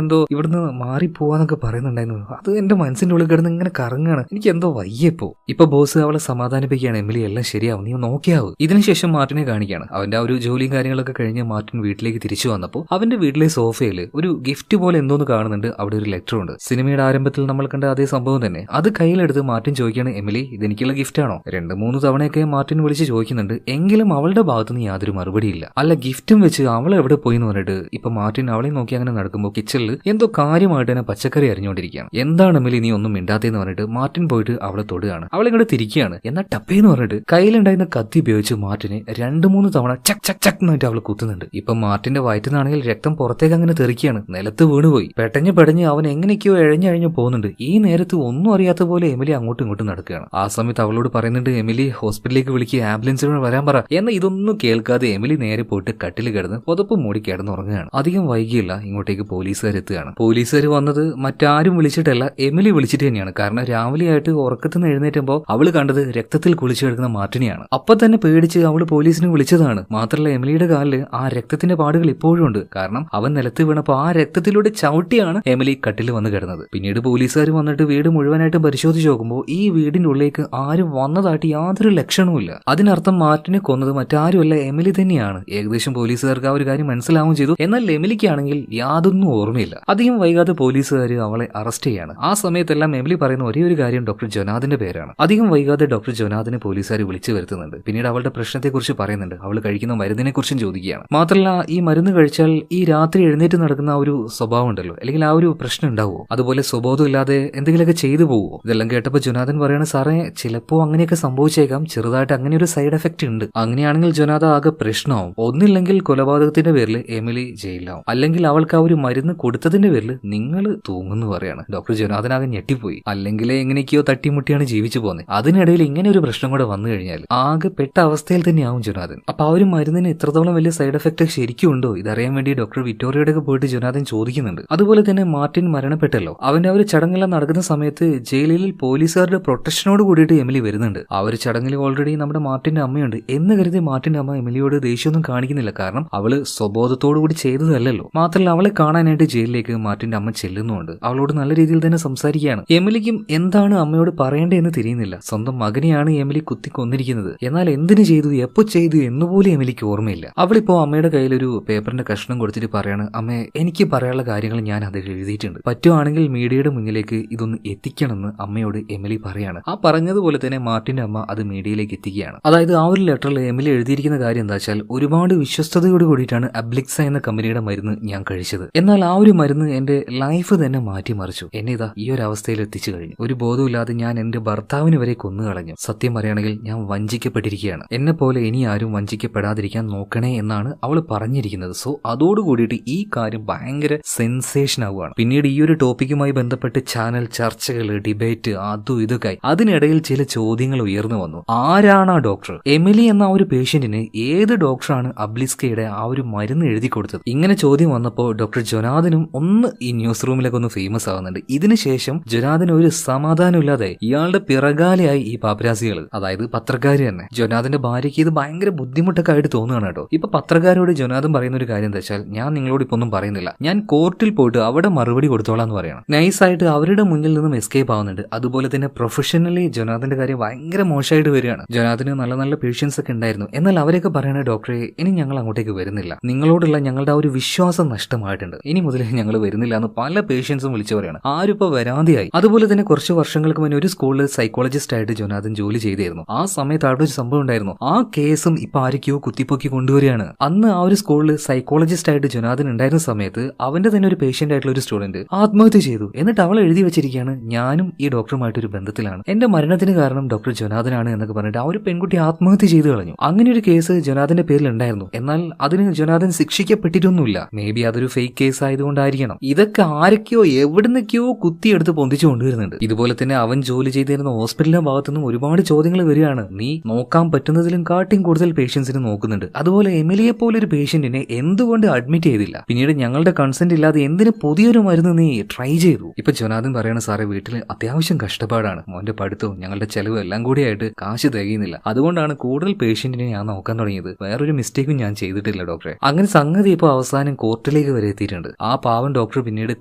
എന്തോ ഇവിടുന്ന് മാറിപ്പോവാന്നൊക്കെ പറയുന്നുണ്ടായിരുന്നു. അത് എന്റെ മനസ്സിന്റെ ഉള്ളിൽ കിടന്ന് ഇങ്ങനെ കറങ്ങാണ്. എനിക്ക് എന്തോ വയ്യപ്പോ. ഇപ്പൊ ബോസ് അവളെ സമാധാനിപ്പിക്കുകയാണ്. എമിലി എല്ലാം ശരിയാവും, നീ നോക്കിയാവും. ഇതിനുശേഷം മാർട്ടിനെ കാണിക്കുകയാണ്. അവന്റെ ആ ഒരു ജോലിയും കാര്യങ്ങളൊക്കെ കഴിഞ്ഞ് മാർട്ടിൻ വീട്ടിലേക്ക് തിരിച്ചു വന്നപ്പോൾ അവന്റെ വീട്ടിലെ സോഫയിൽ ഒരു ഗിഫ്റ്റ് പോലെ എന്തോന്ന് കാണുന്നുണ്ട്. അവിടെ ഒരു ലെറ്റർ ഉണ്ട്. സിനിമയുടെ ആരംഭത്തിൽ നമ്മൾ കണ്ട അതേ സംഭവം തന്നെ. അത് കയ്യിലെടുത്ത് മാർട്ടിൻ ചോദിക്കുകയാണ്, എമിലി ഇതെനിക്കുള്ള ഗിഫ്റ്റ് ആണോ? 2-3 തവണയൊക്കെ മാർട്ടിൻ വിളിച്ച് ചോദിക്കുന്നുണ്ട്. എങ്കിലും അവളുടെ ഭാഗത്തുനിന്ന് യാതൊരു മറുപടിയില്ല. അല്ല, ഗിഫ്റ്റും വെച്ച് അവൾ എവിടെ പോയി എന്ന് പറഞ്ഞിട്ട് ഇപ്പൊ മാർട്ടിൻ അവളെ നോക്കി അങ്ങനെ നടക്കുമ്പോൾ കിച്ചണിൽ എന്തോ കാര്യമായിട്ട് തന്നെ പച്ചക്കറി അരിഞ്ഞുകൊണ്ടിരിക്കുകയാണ്. എന്താണ് എമിലി നീ ഒന്നും മിണ്ടാത്തേന്ന് പറഞ്ഞിട്ട് മാർട്ടിൻ പോയിട്ട് അവളെ തൊടുകയാണ്. അവളെ ഇങ്ങോട്ട് തിരിക്കുകയാണ്. എന്നാൽ ടപ്പേന്ന് പറഞ്ഞിട്ട് കയ്യിലുണ്ടായിരുന്ന കത്തി ഉപയോഗിച്ച് മാർട്ടിനെ 2-3 തവണ ചക് ചക് ചക് എന്നിട്ട് അവൾ കുത്തുന്നുണ്ട്. ഇപ്പൊ മാർട്ടിന്റെ വയറ്റിനാണെങ്കിൽ രക്തം പുറത്തേക്ക് അങ്ങനെ തെറിക്കുകയാണ്. നിലത്ത് വീണുപോയി. പെടഞ്ഞ് അവൻ എങ്ങനെയൊക്കെയോ എഴഞ്ഞഴിഞ്ഞു പോകുന്നുണ്ട്. ഈ നേരത്ത് ഒന്നും അറിയാത്ത പോലെ എമിലി അങ്ങോട്ടും ഇങ്ങോട്ടും നടക്കുകയാണ്. ആ സമയത്ത് അവളോട് പറയുന്നുണ്ട്, എമിലി ഹോസ്പിറ്റലിലേക്ക് വിളിക്കുക, ആംബുലൻസിന് വരാൻ പറ. എന്നാൽ ഇതൊന്നും കേൾക്കാതെ എമിലി നേരെ പോയിട്ട് കട്ടിൽ കിടന്ന് പുതപ്പ് മൂടി കിടന്നുറങ്ങുകയാണ്. അധികം വൈകിയില്ല, ഇങ്ങോട്ടേക്ക് പോലീസുകാർ എത്തുകയാണ്. പോലീസുകാർ വന്നത് മറ്റാരും വിളിച്ചിട്ടല്ല, എമിലി വിളിച്ചിട്ട് തന്നെയാണ്. കാരണം രാവിലെ ആയിട്ട് ഉറക്കത്തിൽ നിന്ന് എഴുന്നേറ്റുമ്പോൾ അവള് കണ്ടത് രക്തത്തിൽ കുളിച്ചു കിടക്കുന്ന മാർട്ടിനെയാണ്. അപ്പൊ തന്നെ പേടിച്ച് അവള് പോലീസിനെ വിളിച്ചതാണ്. മാത്രമല്ല എമിലിയുടെ കാലില് ആ രക്തത്തിന്റെ പാടുകൾ ഇപ്പോഴും ഉണ്ട്. കാരണം അവൻ നിലത്ത് വീണപ്പോ ആ രക്തത്തിലൂടെ ചവിട്ടിയാണ് എമിലി കട്ടിൽ വന്ന് കിടന്നത്. പിന്നീട് പോലീസുകാർ വന്നിട്ട് വീട് മുഴുവനായിട്ട് പരിശോധിച്ച് നോക്കുമ്പോൾ ഈ വീടിന്റെ ഉള്ളിലേക്ക് ആരും വന്നതായിട്ട് യാതൊരു ലക്ഷണവുമില്ല. അതിനർത്ഥം മാർട്ടിനെ കൊന്നത് മറ്റാരുമല്ല, എമിലി തന്നെയാണ്. ഏകദേശം പോലീസുകാർക്ക് ആ ഒരു കാര്യം മനസ്സിലാവുകയും ചെയ്തു. എന്നാൽ എമിലിക്കാണെങ്കിൽ യാതൊന്നും ഓർമ്മയില്ല. അധികം വൈകാതെ പോലീസുകാർ അവളെ അറസ്റ്റ് ചെയ്യാണ്. ആ സമയത്തെല്ലാം എമിലി പറയുന്ന ഒരേ ഒരു കാര്യം ഡോക്ടർ ജൊനാഥിന്റെ പേരാണ്. അധികം വൈകാതെ ഡോക്ടർ ജൊനാഥിനെ പോലീസുകാർ വിളിച്ചു വരുത്തുന്നുണ്ട്. പിന്നീട് അവളുടെ പ്രശ്നത്തെക്കുറിച്ച് പറയുന്നുണ്ട്. അവൾ കഴിക്കുന്ന മരുന്നിനെ കുറിച്ചും ചോദിക്കുകയാണ്. മാത്രമല്ല ഈ മരുന്ന് കഴിച്ചാൽ ഈ രാത്രി എഴുന്നേറ്റ് നടക്കുന്ന ആ ഒരു സ്വഭാവം ഉണ്ടല്ലോ, അല്ലെങ്കിൽ ആ ഒരു പ്രശ്നം ഉണ്ടാവുമോ, അതുപോലെ സ്വബോധം ഇല്ലാതെ എന്തെങ്കിലുമൊക്കെ ചെയ്തു പോവുമോ? ഇതെല്ലാം കേട്ടപ്പോൾ ജൊനാഥൻ പറയാണ്, സാറേ ചിലപ്പോ അങ്ങനെയൊക്കെ സംഭവിച്ചേക്കാം, ചെറുതായിട്ട് അങ്ങനെ ഒരു സൈഡ് എഫക്ട് ഉണ്ട്. അങ്ങനെയാണെങ്കിൽ ജൊനാഥ ആകെ പ്രശ്നമാവും. ഒന്നില്ലെങ്കിൽ കൊലപാതകത്തിന്റെ പേരിൽ എമിലി ജയിലാവും, അല്ലെങ്കിൽ അവൾക്ക് ആ ഒരു മരുന്ന് കൊടുത്തതിന്റെ പേരിൽ നിങ്ങൾ തൂങ്ങുന്നു പറയാണ്. ഡോക്ടർ ജൊനാഥൻ ആകെ ഞെട്ടിപ്പോയി. അല്ലെങ്കിൽ എങ്ങനെയൊക്കെയോ തട്ടിമുട്ടിയാണ് ജീവിച്ചു പോകുന്നത്. അതിനിടയിൽ ഇങ്ങനെ ഒരു പ്രശ്നം കൂടെ വന്നു കഴിഞ്ഞാൽ ആകെ പെട്ട അവസ്ഥയിൽ തന്നെയാവും ജൊനാഥൻ. അപ്പൊ ആ ഒരു മരുന്നിന് ഇത്രത്തോളം വലിയ സൈഡ് എഫക്ട് ശരിക്കും ഉണ്ടോ? ഇതറിയാൻ വേണ്ടി ഡോക്ടർ വിക്ടോറിയയുടെ പോയിട്ട് ജൊനാഥൻ ചോദിക്കുന്നുണ്ട്. അതുപോലെ തന്നെ മാർട്ടിൻ മരണപ്പെട്ടല്ലോ. അവന്റെ ആ ഒരു ചടങ്ങെല്ലാം നടക്കുന്ന സമയത്ത് ജയിലിൽ പോലീസുകാരുടെ പ്രൊട്ടക്ഷനോട് കൂടിയിട്ട് എമിലി വരുന്നുണ്ട്. ആ ഒരു ചടങ്ങിൽ ഓൾറെഡി നമ്മുടെ മാർട്ടിന്റെ അമ്മയുണ്ട് എന്ന് കരുതി മാർട്ടിന്റെ അമ്മ എമിലിയോട് ദേഷ്യമൊന്നും കാണിക്കുന്നില്ല. കാരണം അവള് സ്വബോധത്തോടു കൂടി ചെയ്തതല്ലല്ലോ. മാത്രമല്ല അവളെ കാണാനായിട്ട് ജയിലിലേക്ക് മാർട്ടിന്റെ അമ്മ ചെല്ലുന്നുണ്ട്. അവളോട് നല്ല രീതിയിൽ തന്നെ സംസാരിക്കുകയാണ്. എമിലിക്കും എന്താണ് അമ്മയോട് പറയേണ്ടതെന്ന് തിരിയുന്നില്ല. സ്വന്തം മകനെയാണ് എമിലി കുത്തിക്കൊന്നിരിക്കുന്നത്. എന്നാൽ എന്തിനു ചെയ്തു, എപ്പോ ചെയ്തു എന്നുപോലും എമിലിക്ക് ഓർമ്മയില്ല. അവളിപ്പോ അമ്മയുടെ കയ്യിലൊരു പേപ്പറിന്റെ കഷ്ണം കൊടുത്തിട്ട് പറയാണ്, അമ്മേ എനിക്ക് പറയാനുള്ള കാര്യങ്ങൾ ഞാൻ അതിൽ എഴുതിയിട്ടുണ്ട്, പറ്റുവാണെങ്കിൽ മീഡിയയുടെ മുന്നിലേക്ക് ഇതൊന്ന് എത്തിക്കണമെന്ന് അമ്മയോട് എമിലി പറയാണ്. ആ പറഞ്ഞതുപോലെ തന്നെ മാർട്ടിന്റെ അമ്മ അത് മീഡിയയിലേക്ക് എത്തിക്കുകയാണ്. അതായത് ആ ഒരു ലെറ്ററിൽ എമിലി എഴുതിയിരിക്കുന്ന കാര്യം എന്താ വെച്ചാൽ, ഒരുപാട് വിശ്വസ്തയോട് കൂടിയിട്ടാണ് അബ്ലിക്സ എന്ന കമ്പനിയുടെ മരുന്ന് ഞാൻ കഴിച്ചത്. എന്നാൽ ആ ഒരു മരുന്ന് എന്റെ ലൈഫ് തന്നെ മാറ്റിമറിച്ചു. എന്നെ ഇതാ ഈ ഒരു അവസ്ഥയിൽ എത്തിച്ചു കഴിഞ്ഞു. ഒരു ബോധമില്ലാതെ ഞാൻ എന്റെ ഭർത്താവിന് വരെ കൊന്നുകളഞ്ഞു. സത്യം പറയുകയാണെങ്കിൽ ഞാൻ വഞ്ചിക്കപ്പെട്ടിരിക്കുകയാണ്. എന്നെ പോലെ ഇനി ആരും വഞ്ചിക്കപ്പെടാതിരിക്കാൻ നോക്കണേ എന്നാണ് അവൾ പറഞ്ഞിരിക്കുന്നത്. സോ അതോടുകൂടിയിട്ട് ഈ കാര്യം ഭയങ്കര സെൻസേഷൻ ആവുകയാണ്. പിന്നീട് ഈ ഒരു ടോപ്പിക്കുമായി ബന്ധപ്പെട്ട് ചാനൽ ചർച്ചകൾ, ഡിബേറ്റ്, അതും ഇതൊക്കെ. അതിനിടയിൽ ചില ചോദ്യങ്ങൾ ഉയർന്നു വന്നു. ആരാണ് ആ ഡോക്ടർ? എമിലി എന്ന ആ ഒരു പേഷ്യന്റിന് ഏത് ഡോക്ടറാണ് അബ്ലിസ്കയുടെ ആ ഒരു മരുന്ന് എഴുതി കൊടുത്തത്? ഇങ്ങനെ ചോദ്യം വന്നപ്പോൾ ഡോക്ടർ ജൊനാഥനും ഒന്ന് ഈ ന്യൂസ് റൂമിലൊക്കെ ഒന്ന് ഫേമസ് ആവുന്നുണ്ട്. ഇതിനുശേഷം ജൊനാഥന് ഒരു സമാധാനമില്ലാതെ ഇയാളുടെ പിറകാലെയായി ഈ പാപ്പരാസികൾ, അതായത് പത്രക്കാർ തന്നെ. ജൊനാഥന്റെ ഭാര്യയ്ക്ക് ഇത് ഭയങ്കര ബുദ്ധിമുട്ടൊക്കെ ആയിട്ട് തോന്നുകയാണ് കേട്ടോ. ഇപ്പൊ പത്രക്കാരോട് ജൊനാഥൻ പറയുന്ന ഒരു കാര്യം എന്താ വെച്ചാൽ, ഞാൻ നിങ്ങളോട് ഇപ്പൊ ഒന്നും പറയുന്നില്ല, ഞാൻ കോർട്ടിൽ പോയിട്ട് അവിടെ മറുപടി കൊടുത്തോളാം എന്ന് പറയണം. നൈസായിട്ട് അവരുടെ മുന്നിൽ നിന്നും എസ്കേപ്പ് ആവുന്നുണ്ട്. അതുപോലെ തന്നെ പ്രൊഫഷണലി ജൊനാഥന്റെ കാര്യം ഭയങ്കര മോശമായിട്ട് വരികയാണ്. ജൊനാഥന് നല്ല നല്ല പേഷ്യൻസ് ഒക്കെ ഉണ്ടായിരുന്നു. എന്നാൽ അവരൊക്കെ പറയണ, ഡോക്ടറെ ഇനി ഞങ്ങൾ അങ്ങോട്ടേക്ക് വരുന്നില്ല, നിങ്ങളോടുള്ള ഞങ്ങളുടെ ആ ഒരു വിശ്വാസം നഷ്ടമായിട്ടുണ്ട്, ഇനി മുതൽ ഞങ്ങൾ വരുന്നില്ല എന്ന് പല പേഷ്യൻസും വിളിച്ചു പറയാണ്. ആരും ഇപ്പൊ വരാതെയായി. അതുപോലെ തന്നെ കുറച്ച് വർഷങ്ങൾക്ക് മുന്നേ ഒരു സ്കൂളിൽ സൈക്കോളജിസ്റ്റ് ആയിട്ട് ജൊനാഥൻ ജോലി ചെയ്തിരുന്നു. ആ സമയത്ത് അവിടെ ഒരു സംഭവം ഉണ്ടായിരുന്നു. ആ കേസും ഇപ്പൊ ആരൊക്കെയോ കുത്തിപ്പൊക്കി കൊണ്ടുവരികയാണ്. അന്ന് ആ ഒരു സ്കൂളിൽ സൈക്കോളജിസ്റ്റ് ആയിട്ട് ജൊനാഥൻ ഉണ്ടായിരുന്ന സമയത്ത് അവന്റെ തന്നെ ഒരു പേഷ്യന്റ് ആയിട്ടുള്ള ഒരു സ്റ്റുഡന്റ് ആത്മഹത്യ ചെയ്തു. എന്നിട്ട് അവൾ എഴുതി വെച്ചിരിക്കുകയാണ്, ഞാനും ഈ ഡോക്ടറുമായിട്ടൊരു ബന്ധത്തിലാണ്, എന്റെ മരണത്തിന് കാരണം ഡോക്ടർ ജൊനാഥനാണ് എന്നൊക്കെ പറഞ്ഞിട്ട് ആ ഒരു പെൺകുട്ടി ആത്മഹത്യ ചെയ്തു കളഞ്ഞു. അങ്ങനെ ഒരു കേസ് ജൊനാഥന്റെ പേരിൽ ഉണ്ടായിരുന്നു. എന്നാൽ അതിന് ജൊനാഥൻ ശിക്ഷിക്കപ്പെട്ടിട്ടൊന്നുമില്ല. മേ ബി അതൊരു ഫേക്ക് കേസ് ആയതുകൊണ്ടായിരിക്കണം. ഇതൊക്കെ ആരൊക്കെയോ എവിടുന്നൊക്കെയോ കുത്തിയെടുത്ത് പൊന്തിച്ചു കൊണ്ടുവരുന്നുണ്ട്. ഇതുപോലെ തന്നെ അവൻ ജോലി ചെയ്തിരുന്ന ഹോസ്പിറ്റലിന്റെ ഭാഗത്തുനിന്നും ഒരുപാട് ചോദ്യങ്ങൾ വരികയാണ്. നീ നോക്കാൻ പറ്റുന്നതിലും കാട്ടിയും കൂടുതൽ പേഷ്യൻസിന് നോക്കുന്നുണ്ട്. അതുപോലെ എമിലിയെ പോലെ ഒരു പേഷ്യന്റിനെ എന്തുകൊണ്ട് അഡ്മിറ്റ് ചെയ്തില്ല? പിന്നീട് ഞങ്ങളുടെ കൺസെന്റ് ഇല്ലാതെ എന്തിന് പുതിയൊരു മരുന്ന് നീ ട്രൈ ചെയ്തു? ഇപ്പൊ ജൊനാഥൻ പറയണ, സാറേ വീട്ടിൽ അത്യാവശ്യം കഷ്ടപ്പാടാണ്, മോന്റെ പഠിത്തവും ഞങ്ങളുടെ ചെലവും എല്ലാം കൂടിയായിട്ട് കാശ് തികയുന്നില്ല, അതുകൊണ്ടാണ് കൂടുതൽ പേഷ്യന്റിനെ ഞാൻ നോക്കാൻ തുടങ്ങിയത്. വേറൊരു മിസ്റ്റേക്കും ഞാൻ ചെയ്തിട്ടില്ല ഡോക്ടറെ. അങ്ങനെ സംഗതി അങ്ങനെ ഇപ്പോൾ അവസാനം കോർട്ടിലേക്ക് വരെ എത്തിയിട്ടുണ്ട്. ആ പാവം ഡോക്ടർ പിന്നീട്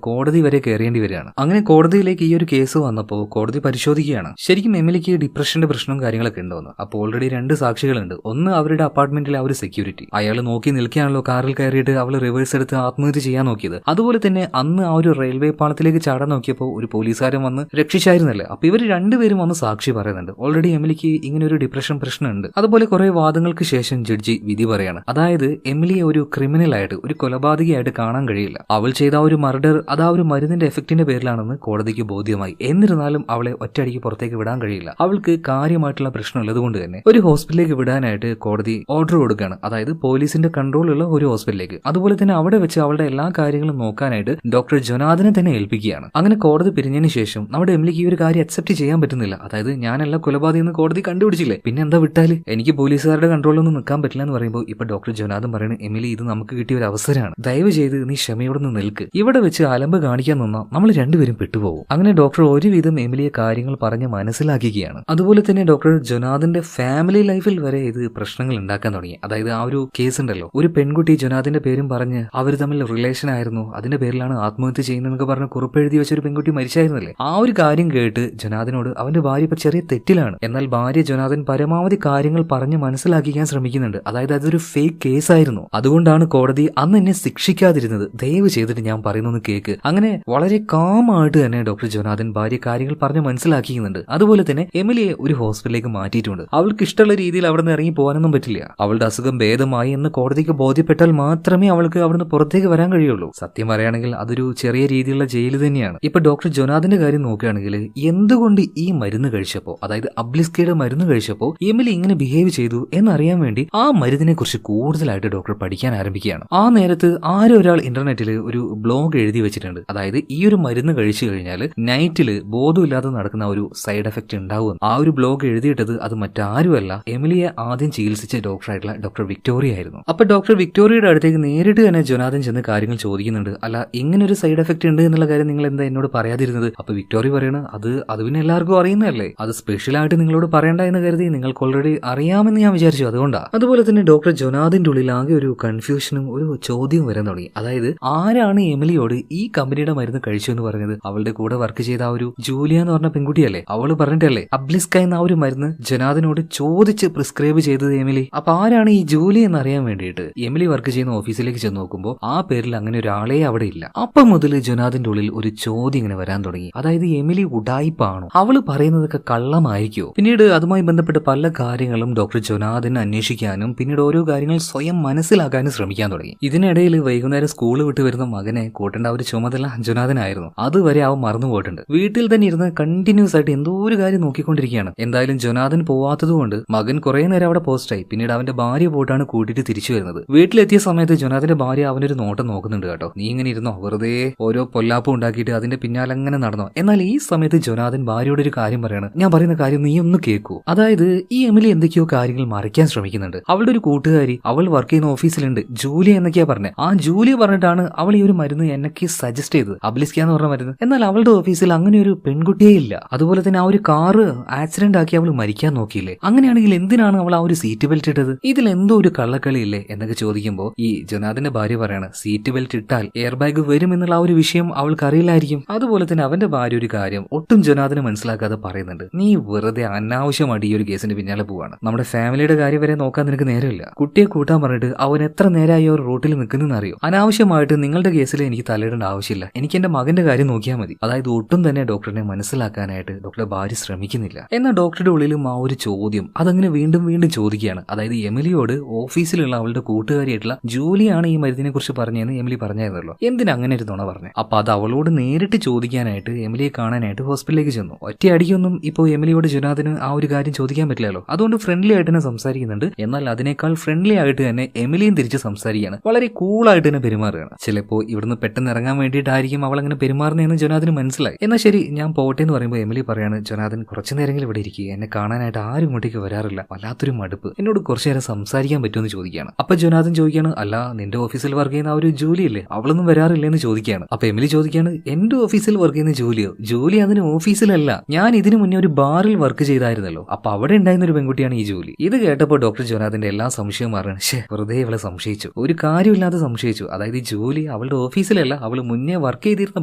കോടതി വരെ കയറേണ്ടി വരികയാണ്. അങ്ങനെ കോടതിയിലേക്ക് ഈ ഒരു കേസ് വന്നപ്പോൾ കോടതി പരിശോധിക്കുകയാണ് ശരിക്കും എമിലിക്ക് ഡിപ്രഷന്റെ പ്രശ്നവും കാര്യങ്ങളൊക്കെ ഉണ്ടോന്ന്. അപ്പോൾ ഓൾറെഡി 2 സാക്ഷികളുണ്ട്. ഒന്ന് അവരുടെ അപ്പാർട്ട്മെന്റിലെ ആ ഒരു സെക്യൂരിറ്റി, അയാൾ നോക്കി നിൽക്കുകയാണല്ലോ കാറിൽ കയറിയിട്ട് അവൾ റിവേഴ്സ് എടുത്ത് ആത്മഹത്യ ചെയ്യാൻ നോക്കിയത്. അതുപോലെ തന്നെ അന്ന് ആ ഒരു റെയിൽവേ പാളത്തിലേക്ക് ചാടാൻ നോക്കിയപ്പോൾ ഒരു പോലീസുകാരൻ വന്ന് രക്ഷിച്ചായിരുന്നല്ലേ. അപ്പൊ ഇവർ രണ്ടുപേരും വന്ന് സാക്ഷി പറയുന്നുണ്ട് ഓൾറെഡി എമിലിക്ക് ഇങ്ങനെ ഒരു ഡിപ്രഷൻ പ്രശ്നമുണ്ട്. അതുപോലെ കുറെ വാദങ്ങൾക്ക് ശേഷം ജഡ്ജി വിധി പറയാണ്. അതായത് എമിലിയെ ഒരു ക്രിമിനൽ ആയിട്ട്, ഒരു കൊലപാതകയായിട്ട് കാണാൻ കഴിയില്ല. അവൾ ചെയ്ത ആ ഒരു മർഡർ അത് ആ ഒരു മരുന്നിന്റെ എഫക്റ്റിന്റെ പേരിലാണെന്ന് കോടതിക്ക് ബോധ്യമായി. എന്നിരുന്നാലും അവളെ ഒറ്റയടിക്ക് പുറത്തേക്ക് വിടാൻ കഴിയില്ല. അവൾക്ക് കാര്യമായിട്ടുള്ള പ്രശ്നം ഉള്ളതുകൊണ്ട് തന്നെ ഒരു ഹോസ്പിറ്റലിലേക്ക് വിടാനായിട്ട് കോടതി ഓർഡർ കൊടുക്കുകയാണ്. അതായത് പോലീസിന്റെ കൺട്രോളുള്ള ഒരു ഹോസ്പിറ്റലിലേക്ക്. അതുപോലെ തന്നെ അവിടെ വെച്ച് അവളുടെ എല്ലാ കാര്യങ്ങളും നോക്കാനായിട്ട് ഡോക്ടർ ജൊനാഥനെ തന്നെ ഏൽപ്പിക്കുകയാണ്. അങ്ങനെ കോടതി പിരിഞ്ഞതിന് ശേഷം നമ്മുടെ എമിലിക്ക് ഈ ഒരു കാര്യം അക്സെപ്റ്റ് ചെയ്യാൻ പറ്റുന്നില്ല. അതായത് ഞാനല്ല കൊലപാതകം എന്ന് കോടതി കണ്ടുപിടിച്ചില്ലേ, പിന്നെ എന്താ വിട്ടാല്, എനിക്ക് പോലീസുകാരുടെ കൺട്രോളൊന്നും നിൽക്കാൻ പറ്റില്ല എന്ന് പറയുമ്പോൾ ഇപ്പൊ ഡോക്ടർ ജൊനാഥൻ പറയുന്നത് എമിലി ഇത് നമുക്ക് കിട്ടിയ ഒരു അവസരമാണ്, ദയവ് ചെയ്ത് നീ ക്ഷമയോടെ നിന്ന് നിൽക്ക്, ഇവിടെ വെച്ച് അലമ്പ് കാണിക്കാൻ നിന്നാ നമ്മൾ രണ്ടുപേരും പെട്ടുപോകും. അങ്ങനെ ഡോക്ടർ ഒരുവിധം എമിലിയെ കാര്യങ്ങൾ പറഞ്ഞ് മനസ്സിലാക്കുകയാണ്. അതുപോലെ തന്നെ ഡോക്ടർ ജൊനാഥന്റെ ഫാമിലി ലൈഫിൽ വരെ ഇത് പ്രശ്നങ്ങൾ ഉണ്ടാക്കാൻ തുടങ്ങി. അതായത് ആ ഒരു കേസ് ഉണ്ടല്ലോ, ഒരു പെൺകുട്ടി ജൊനാഥന്റെ പേരും പറഞ്ഞ് അവർ തമ്മിൽ റിലേഷൻ ആയിരുന്നു, അതിന്റെ പേരിലാണ് ആത്മഹത്യ ചെയ്യുന്നതെന്നൊക്കെ പറഞ്ഞ് കുറിപ്പെഴുതി വെച്ച ഒരു പെൺകുട്ടി മരിച്ചായിരുന്നല്ലേ. ആ ഒരു കാര്യം കേട്ട് ജൊനാഥനോട് അവന്റെ ഭാര്യ ഇപ്പൊ ചെറിയ തെറ്റിലാണ്. എന്നാൽ ഭാര്യ ജൊനാഥൻ പരമാവധി കാര്യങ്ങൾ പറഞ്ഞ് മനസ്സിലാക്കിക്കാൻ ശ്രമിക്കുന്നുണ്ട്. അതായത് അതൊരു ഫേക്ക് കേസായിരുന്നു. അതുകൊണ്ടാണ് കോടതി അന്ന് എന്നെ ശിക്ഷിക്കാതിരുന്നത്, ദയവ് ചെയ്തിട്ട് ഞാൻ പറയുന്നൊന്ന് കേക്ക്. അങ്ങനെ വളരെ കാമായിട്ട് തന്നെ ഡോക്ടർ ജൊനാഥൻ ഭാര്യ കാര്യങ്ങൾ പറഞ്ഞ് മനസ്സിലാക്കിക്കുന്നുണ്ട്. അതുപോലെ തന്നെ എമിലിയെ ഒരു ഹോസ്പിറ്റലിലേക്ക് മാറ്റിയിട്ടുണ്ട്. അവൾക്ക് ഇഷ്ടമുള്ള രീതിയിൽ അവിടെ നിന്ന് ഇറങ്ങി പോകാനൊന്നും പറ്റില്ല. അവളുടെ അസുഖം ഭേദമായി എന്ന് കോടതിക്ക് ബോധ്യപ്പെട്ടാൽ മാത്രമേ അവൾക്ക് അവിടുന്ന് പുറത്തേക്ക് വരാൻ കഴിയുള്ളൂ. സത്യം പറയുകയാണെങ്കിൽ അതൊരു ചെറിയ രീതിയിലുള്ള ജയിൽ തന്നെയാണ്. ഇപ്പൊ ഡോക്ടർ ജൊനാഥന്റെ കാര്യം നോക്കുകയാണെങ്കിൽ എന്തുകൊണ്ട് ഈ മരുന്ന് കഴിച്ചപ്പോ, അതായത് അബ്ലിസ്കയുടെ മരുന്ന് കഴിച്ചപ്പോ എമിലി ഇങ്ങനെ ബിഹേവ് ചെയ്തു എന്നറിയാൻ വേണ്ടി ആ മരുന്നിനെ കുറിച്ച് കൂടുതലായിട്ട് ഡോക്ടർ പഠിക്കാൻ ആരംഭിക്കുകയാണ്. ആ നേരത്ത് ആരോ ഒരാൾ ഇന്റർനെറ്റിൽ ഒരു ബ്ലോഗ് എഴുതി വെച്ചിട്ടുണ്ട്. അതായത് ഈ ഒരു മരുന്ന് കഴിച്ചു കഴിഞ്ഞാൽ നൈറ്റില് ബോധമില്ലാതെ നടക്കുന്ന ഒരു സൈഡ് എഫക്ട് ഉണ്ടാവും. ആ ഒരു ബ്ലോഗ് എഴുതിയിട്ടത് അത് മറ്റാരുമല്ല, എമിലിയെ ആദ്യം ചികിത്സിച്ച ഡോക്ടറായിട്ടുള്ള ഡോക്ടർ വിക്ടോറിയ ആയിരുന്നു. അപ്പൊ ഡോക്ടർ വിക്ടോറിയയുടെ അടുത്തേക്ക് നേരിട്ട് തന്നെ ജൊനാഥൻ ചെന്ന് കാര്യങ്ങൾ ചോദിക്കുന്നുണ്ട്. അല്ല, ഇങ്ങനെ ഒരു സൈഡ് എഫക്ട് ഉണ്ട് എന്നുള്ള കാര്യം നിങ്ങൾ എന്താ എന്നോട് പറയാതിരുന്നത്? അപ്പൊ വിക്ടോറിയ പറയണ അത് പിന്നെ എല്ലാവർക്കും അറിയുന്നതല്ലേ, അത് സ്പെഷ്യലായിട്ട് നിങ്ങളോട് പറയണ്ട എന്ന് കരുതി, നിങ്ങൾക്ക് ഓൾറെഡി അറിയാമെന്ന് ഞാൻ വിചാരിച്ചു, അതുകൊണ്ടാ. അതുപോലെ തന്നെ ഡോക്ടർ ജൊനാഥന്റെ ഉള്ളിൽ ആകെ ഒരു കൺഫ്യൂഷനും ഒരു ചോദ്യവും വരാൻ തുടങ്ങി. അതായത് ആരാണ് എമിലിയോട് ഈ കമ്പനിയുടെ മരുന്ന് കഴിച്ചു എന്ന് പറഞ്ഞത്? അവളുടെ കൂടെ വർക്ക് ചെയ്ത ആ ഒരു ജൂലിയ എന്ന് പറഞ്ഞ പെൺകുട്ടിയല്ലേ, അവള് പറഞ്ഞിട്ടല്ലേ അബ്ലിസ്ക എന്ന ആ ഒരു മരുന്ന് ജൊനാഥനോട് ചോദിച്ച് പ്രിസ്ക്രൈബ് ചെയ്തത് എമിലി. അപ്പൊ ആരാണ് ഈ ജൂലി എന്ന് അറിയാൻ വേണ്ടിയിട്ട് എമിലി വർക്ക് ചെയ്യുന്ന ഓഫീസിലേക്ക് ചെന്ന് നോക്കുമ്പോൾ ആ പേരിൽ അങ്ങനെ ഒരാളെ അവിടെ ഇല്ല. അപ്പം മുതൽ ജൊനാഥന്റെ ഉള്ളിൽ ഒരു ചോദ്യം ഇങ്ങനെ വരാൻ തുടങ്ങി. അതായത് എമിലി ഉഡായിപ്പാണോ, അവള് പറയുന്നതൊക്കെ കള്ളമായിരിക്കോ? പിന്നീട് അതുമായി ബന്ധപ്പെട്ട് പല കാര്യങ്ങളും ഡോക്ടർ ജൊനാഥൻ അന്വേഷിക്കാനും പിന്നീട് ഓരോ കാര്യങ്ങൾ സ്വയം മനസ്സിലാക്കാനും ശ്രമിക്കാൻ തുടങ്ങി. ഇതിനിടയിൽ വൈകുന്നേരം സ്കൂൾ വിട്ട് വരുന്ന മകനെ കൂട്ടേണ്ട ഒരു ചുമതല ജൊനാഥനായിരുന്നു. അതുവരെ അവൻ മറന്നു പോയിട്ടുണ്ട്. വീട്ടിൽ തന്നെ ഇരുന്ന് കണ്ടിന്യൂസ് ആയിട്ട് എന്തോ ഒരു കാര്യം നോക്കിക്കൊണ്ടിരിക്കുകയാണ്. എന്തായാലും ജൊനാഥൻ പോവാത്തത് കൊണ്ട് മകൻ കുറെ നേരം അവിടെ പോസ്റ്റായി. പിന്നീട് അവന്റെ ഭാര്യ പോയിട്ടാണ് കൂട്ടിയിട്ട് തിരിച്ചു വരുന്നത്. വീട്ടിലെത്തിയ സമയത്ത് ജൊനാഥന്റെ ഭാര്യ അവനൊരു നോട്ടം നോക്കുന്നുണ്ട് കേട്ടോ. നീ ഇങ്ങനെ ഇരുന്നോ, വെറുതെ ഓരോ പൊല്ലാപ്പം ഉണ്ടാക്കിയിട്ട് അതിന്റെ പിന്നാലെ അങ്ങനെ നടന്നോ? എന്നാൽ ഈ സമയത്ത് ജൊനാഥൻ ഭാര്യയോട് ഒരു കാര്യം പറയാണ്, ഞാൻ പറയുന്ന കാര്യം നീ ഒന്ന് കേൾക്കൂ. അതായത് ഈ എമിലി എന്തൊക്കെയോ കാര്യങ്ങൾ മറയ്ക്കാൻ ശ്രമിക്കുന്നുണ്ട്. അവളുടെ ഒരു കൂട്ടുകാരി അവൾ വർക്ക് ചെയ്യുന്ന ഓഫീസിലുണ്ട്, ജൂലിയ എന്നൊക്കെയാ പറഞ്ഞത്. ആ ജൂലിയ പറഞ്ഞിട്ടാണ് അവൾ ഈ ഒരു മരുന്ന് എനിക്ക് സജസ്റ്റ് ചെയ്തത്, അബ്ലിസ്ക എന്ന് പറഞ്ഞ മരുന്ന്. എന്നാൽ അവളുടെ ഓഫീസിൽ അങ്ങനെ ഒരു പെൺകുട്ടിയേ ഇല്ല. അതുപോലെ തന്നെ ആ ഒരു കാറ് ആക്സിഡന്റ് ആക്കി അവൾ മരിക്കാൻ നോക്കിയില്ലേ? അങ്ങനെയാണെങ്കിൽ എന്തിനാണ് അവൾ ആ ഒരു സീറ്റ് ബെൽറ്റ് ഇട്ടത്? ഇതിൽ എന്തോ ഒരു കള്ളക്കളിയില്ലേ എന്നൊക്കെ ചോദിക്കുമ്പോൾ ഈ ജൊനാഥന്റെ ഭാര്യ പറയാണ്, സീറ്റ് ബെൽറ്റ് ഇട്ടാൽ എയർ ബാഗ് വരും എന്നുള്ള ആ ഒരു വിഷയം അവൾക്ക് അറിയില്ലായിരിക്കും. അതുപോലെ തന്നെ അവന്റെ ഭാര്യ ഒരു കാര്യം ഒട്ടും ജൊനാഥന് മനസ്സിലാക്കാതെ പറയുന്നുണ്ട്, നീ വെറുതെ അനാവശ്യമായിട്ട് ഈ ഒരു കേസിന്റെ പിന്നാലെ പോവാണ്, നമ്മുടെ ഫാമിലിയുടെ കാര്യം വരെ നോക്കാൻ നിനക്ക് നേരമില്ല. കുട്ടിയെ കൂട്ടാൻ പറഞ്ഞിട്ട് അവൻ എത്ര നേരമായി ഒരു റൂട്ടിൽ നിൽക്കുന്നതെന്ന് അറിയോ? അനാവശ്യമായിട്ട് നിങ്ങളുടെ കേസിൽ എനിക്ക് തലയിടേണ്ട ആവശ്യമില്ല, എനിക്ക് എന്റെ മകന്റെ കാര്യം നോക്കിയാൽ മതി. അതായത് ഒട്ടും തന്നെ ഡോക്ടറിനെ മനസ്സിലാക്കാനായിട്ട് ഡോക്ടറുടെ ഭാര്യ ശ്രമിക്കുന്നില്ല. എന്നാൽ ഡോക്ടറുടെ ഉള്ളിലും ആ ഒരു ചോദ്യം അതങ്ങനെ വീണ്ടും വീണ്ടും ചോദിക്കുകയാണ്. അതായത് എമിലിയോട് ഓഫീസിലുള്ള അവളുടെ കൂട്ടുകാരിയായിട്ടുള്ള ജൂലിയാണ് ഈ മരുന്നിനെ കുറിച്ച് പറഞ്ഞതെന്ന് എമിലി പറഞ്ഞായിരുന്നല്ലോ, എന്തിനാ അങ്ങനെ ഒരു നുണ പറഞ്ഞത്? അപ്പൊ അത് അവളോട് നേരിട്ട് ചോദിക്കാനായിട്ട് എമിലിയെ കാണാനായിട്ട് ഹോസ്പിറ്റലിലേക്ക് ചെന്നു. ഒറ്റയടിക്കൊന്നും ഇപ്പോൾ എമിലിയോട് ജൊനാഥന് ആ ഒരു കാര്യം ചോദിക്കാൻ പറ്റില്ലല്ലോ. അതുകൊണ്ട് ഫ്രണ്ട്ലി ആയിട്ട് തന്നെ സംസാരിക്കുന്നുണ്ട്. എന്നാൽ അതിനേക്കാൾ ഫ്രണ്ട്ലി ആയിട്ട് തന്നെ എമിലിയും തിരിച്ച് സംസാരിക്കുകയാണ്. വളരെ കൂളായിട്ട് തന്നെ പെരുമാറുകയാണ്. ചിലപ്പോൾ ഇവിടുന്ന് പെട്ടെന്ന് ഇറങ്ങാൻ വേണ്ടിയിട്ടായിരിക്കും അവൾ അങ്ങനെ പെരുമാറുന്നതെന്ന് ജൊനാഥന് മനസ്സിലായി. എന്നാൽ ശരി ഞാൻ പോട്ടെ എന്ന് പറയുമ്പോൾ എമിലി പറയാണ്, ജൊനാഥൻ കുറച്ചു നേരമെങ്കിലും ഇവിടെ ഇരിക്കുക, എന്നെ കാണാനായിട്ട് ആരും ഇങ്ങോട്ടേക്ക് വരാറില്ല, വല്ലാത്തൊരു മടുപ്പ്, എന്നോട് കുറച്ചു നേരം സംസാരിക്കാൻ പറ്റുമെന്ന് ചോദിക്കുകയാണ്. അപ്പൊ ജൊനാഥൻ ചോദിക്കുകയാണ്, അല്ല നിന്റെ ഓഫീസിൽ വർക്ക് ചെയ്യുന്ന ആ ഒരു ജോലിയില്ലേ, അവളൊന്നും വരാറില്ലെന്ന് ചോദിക്കുകയാണ്. അപ്പൊ എമിലി ചോദിക്കുകയാണ്, എന്റെ ഓഫീസിൽ വർക്ക് ചെയ്യുന്ന ജോലിയോ? ജോലി അതിന് ഓഫീസിലല്ല, ഞാൻ ഇതിനു മുന്നേ ഒരു ബാറിൽ വർക്ക് ചെയ്തായിരുന്നല്ലോ, അപ്പൊ അവിടെ ഉണ്ടായിരുന്ന ഒരു പെൺകുട്ടിയാണ് ഈ ജോലി. ഇത് കേട്ടപ്പോൾ ഡോക്ടർ ജൊനാഥന്റെ എല്ലാ സംശയവും മാറാണ്. വെറുതെ ഇവളെ സംശയിച്ചു, ഒരു ഒരു കാര്യമില്ലാതെ സംശയിച്ചു. അതായത് ഈ ജോലി അവളുടെ ഓഫീസിലല്ല, അവൾ മുന്നേ വർക്ക് ചെയ്തിരുന്ന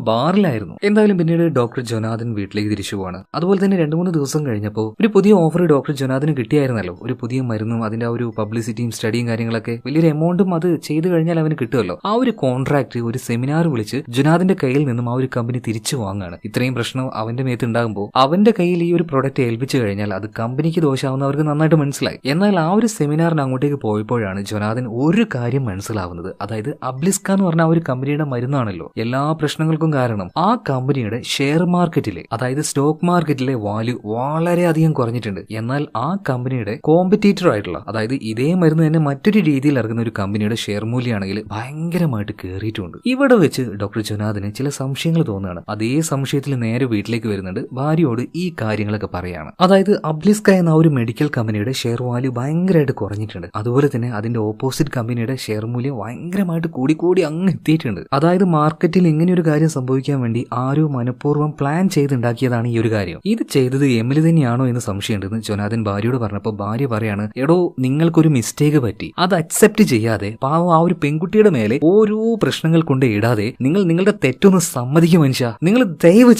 ബാറിലായിരുന്നു. എന്തായാലും പിന്നീട് ഡോക്ടർ ജൊനാഥൻ വീട്ടിലേക്ക് തിരിച്ചു പോവാണ്. അതുപോലെ തന്നെ 2-3 ദിവസം കഴിഞ്ഞപ്പോൾ ഒരു പുതിയ ഓഫർ ഡോക്ടർ ജൊനാഥന് കിട്ടിയായിരുന്നല്ലോ. ഒരു പുതിയ മരുന്നും അതിന്റെ ആ ഒരു പബ്ലിസിറ്റിയും സ്റ്റഡിയും കാര്യങ്ങളൊക്കെ വലിയൊരു എമൗണ്ടും അത് ചെയ്തു കഴിഞ്ഞാൽ അവന് കിട്ടുമല്ലോ. ആ ഒരു കോൺട്രാക്ട് ഒരു സെമിനാർ വിളിച്ച് ജൊനാഥന്റെ കയ്യിൽ നിന്നും ആ ഒരു കമ്പനി തിരിച്ചു വാങ്ങാണ്. ഇത്രയും പ്രശ്നം അവന്റെ മേത്ത് ഉണ്ടാകുമ്പോൾ അവന്റെ കയ്യിൽ ഈ ഒരു പ്രൊഡക്റ്റ് ഏൽപ്പിച്ചു കഴിഞ്ഞാൽ അത് കമ്പനിക്ക് ദോഷമാവുന്ന അവർക്ക് നന്നായിട്ട് മനസ്സിലായി. എന്നാൽ ആ ഒരു സെമിനാറിന് അങ്ങോട്ടേക്ക് പോയപ്പോഴാണ് ജൊനാഥൻ ഒരു കാര്യം മനസ്സിലാവുന്നത്. അതായത് അബ്ലിസ്ക എന്ന് പറഞ്ഞ ആ ഒരു കമ്പനിയുടെ മരുന്നാണല്ലോ എല്ലാ പ്രശ്നങ്ങൾക്കും കാരണം. ആ കമ്പനിയുടെ ഷെയർ മാർക്കറ്റിലെ, അതായത് സ്റ്റോക്ക് മാർക്കറ്റിലെ വാല്യൂ വളരെയധികം കുറഞ്ഞിട്ടുണ്ട്. എന്നാൽ ആ കമ്പനിയുടെ കോമ്പറ്റീറ്റർ ആയിട്ടുള്ള, അതായത് ഇതേ മരുന്ന് തന്നെ മറ്റൊരു രീതിയിൽ ഇറങ്ങുന്ന ഒരു കമ്പനിയുടെ ഷെയർ മൂല്യമാണെങ്കിൽ ഭയങ്കരമായിട്ട് കയറിയിട്ടുണ്ട്. ഇവിടെ വെച്ച് ഡോക്ടർ ജൊനാഥന് ചില സംശയങ്ങൾ തോന്നുകയാണ്. അതേ സംശയത്തിൽ നേരെ വീട്ടിലേക്ക് വരുന്നുണ്ട്. ഭാര്യയോട് ഈ കാര്യങ്ങളൊക്കെ പറയാണ്. അതായത് അബ്ലിസ്ക എന്ന ഒരു മെഡിക്കൽ കമ്പനിയുടെ ഷെയർ വാല്യൂ ഭയങ്കരമായിട്ട് കുറഞ്ഞിട്ടുണ്ട്. അതുപോലെ തന്നെ അതിന്റെ ഓപ്പോസിറ്റ് കമ്പനിയുടെ ഷെയർ മൂല്യം ഭയങ്കരമായിട്ട് കൂടി അങ്ങ് എത്തിയിട്ടുണ്ട്. അതായത് മാർക്കറ്റിൽ ഇങ്ങനെയൊരു കാര്യം സംഭവിക്കാൻ വേണ്ടി ആരോ മനഃപൂർവ്വം പ്ലാൻ ചെയ്തുണ്ടാക്കിയതാണ് ഈ ഒരു കാര്യം. ഇത് ചെയ്തത് എമിലി തന്നെയാണോ എന്ന് സംശയമുണ്ടെന്ന് ജൊനാഥൻ ഭാര്യയോട് പറഞ്ഞപ്പോൾ ഭാര്യ പറയാണ്, എടോ നിങ്ങൾക്കൊരു മിസ്റ്റേക്ക് പറ്റി, അത് അക്സെപ്റ്റ് ചെയ്യാതെ പാവം ആ ഒരു പെൺകുട്ടിയുടെ മേലെ ഓരോ പ്രശ്നങ്ങൾ കൊണ്ട് ഇടാതെ നിങ്ങൾ നിങ്ങളുടെ തെറ്റൊന്ന് സമ്മതിക്കും മനുഷ്യ. നിങ്ങൾ ദയവ്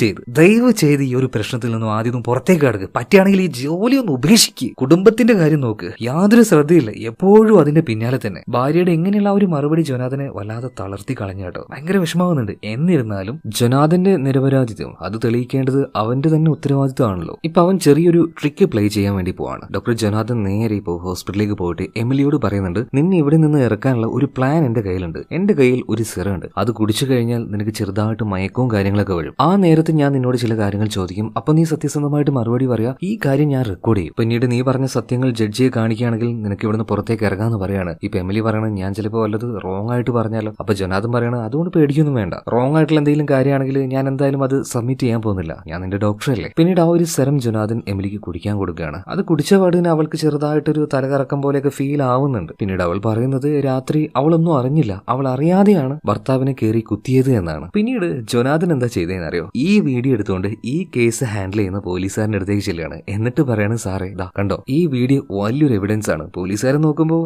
ചെയ്ത് ഈ ഒരു പ്രശ്നത്തിൽ നിന്നും ആദ്യം പുറത്തേക്ക് കടക്ക്. പറ്റുകയാണെങ്കിൽ ഈ ജോലി ഒന്ന് ഉപേക്ഷിക്കുക. കുടുംബത്തിന്റെ കാര്യം നോക്ക്. യാതൊരു ശ്രദ്ധയില്ല, എപ്പോഴും അതിന്റെ പിന്നാലെ തന്നെ. ഭാര്യയുടെ എങ്ങനെയുള്ള ആ ഒരു മറുപടി ജൊനാഥനെ വല്ലാതെ തളർത്തി കളഞ്ഞു കേട്ടോ. ഭയങ്കര വിഷമാവുന്നുണ്ട്. എന്നിരുന്നാലും ജൊനാഥന്റെ നിരപരാധിത്വം അത് തെളിയിക്കേണ്ടത് അവന്റെ തന്നെ ഉത്തരവാദിത്വമാണല്ലോ. ഇപ്പൊ അവൻ ചെറിയൊരു ട്രിക്ക് പ്ലേ ചെയ്യാൻ വേണ്ടി പോവാണ്. ഡോക്ടർ ജൊനാഥൻ നേരെ ഇപ്പോൾ ഹോസ്പിറ്റലിലേക്ക് പോയിട്ട് എമിലിയോട് പറയുന്നുണ്ട്, നിന്നെ ഇവിടെ നിന്ന് ഇറക്കാനുള്ള ഒരു പ്ലാൻ എന്റെ കയ്യിലുണ്ട്. എന്റെ കയ്യിൽ ഒരു സിറം ഉണ്ട്. അത് കുടിച്ചു കഴിഞ്ഞാൽ നിനക്ക് ചെറുതായിട്ട് മയക്കവും കാര്യങ്ങളൊക്കെ വരും. ആ നേരത്ത് ഞാൻ നിന്നോട് ചില കാര്യങ്ങൾ ചോദിക്കും. അപ്പൊ നീ സത്യസന്ധമായിട്ട് മറുപടി പറയാ. ഈ കാര്യം ഞാൻ റെക്കോർഡ് ചെയ്യും. പിന്നീട് നീ പറഞ്ഞ സത്യങ്ങൾ ജഡ്ജിയെ കാണിക്കുകയാണെങ്കിൽ നിനക്ക് ഇവിടുന്ന് പുറത്തേക്ക് ഇറങ്ങാന്ന് പറയാണ്. ഇപ്പൊ എമിലി പറയണത് ഞാൻ ചിലപ്പോൾ വല്ലത് റോങ് ആയിട്ട് പറഞ്ഞാലോ. അപ്പൊ ജൊനാഥൻ പറയണ അതുകൊണ്ട് പേടിക്കൊന്നും വേണ്ട. റോങ് ആയിട്ടുള്ള എന്തെങ്കിലും കാര്യമാണെങ്കിൽ ഞാൻ എന്തായാലും അത് സബ്മിറ്റ് ചെയ്യാൻ പോകുന്നില്ല. ഞാൻ നിന്റെ ഡോക്ടറല്ലേ. പിന്നീട് ആ ഒരു സെറം ജൊനാഥൻ എമിലിക്ക് കുടിക്കാൻ കൊടുക്കുകയാണ്. അത് കുടിച്ച പാടിന് അവൾക്ക് ചെറുതായിട്ടൊരു തലകറക്കം പോലെയൊക്കെ ഫീൽ ആവുന്നുണ്ട്. പിന്നീട് അവൾ പറയുന്നത് രാത്രി അവളൊന്നും അറിഞ്ഞില്ല, അവൾ അറിയാതെയാണ് ഭർത്താവിനെ കയറി കുത്തിയത് എന്നാണ്. പിന്നീട് ജൊനാഥൻ എന്താ ചെയ്തതെന്നറിയോ? ഈ വീഡിയോ എടുത്തുകൊണ്ട് ഈ കേസ് ഹാൻഡിൽ ചെയ്യുന്ന പോലീസുകാരന്റെ അടുത്തേക്ക് ചെല്ലുകയാണ്. എന്നിട്ട് പറയാണ്, സാറേ ദാ കണ്ടോ, ഈ വീഡിയോ വലിയൊരു എവിഡൻസ് ആണ്. പോലീസുകാരൻ നോക്കുമ്പോ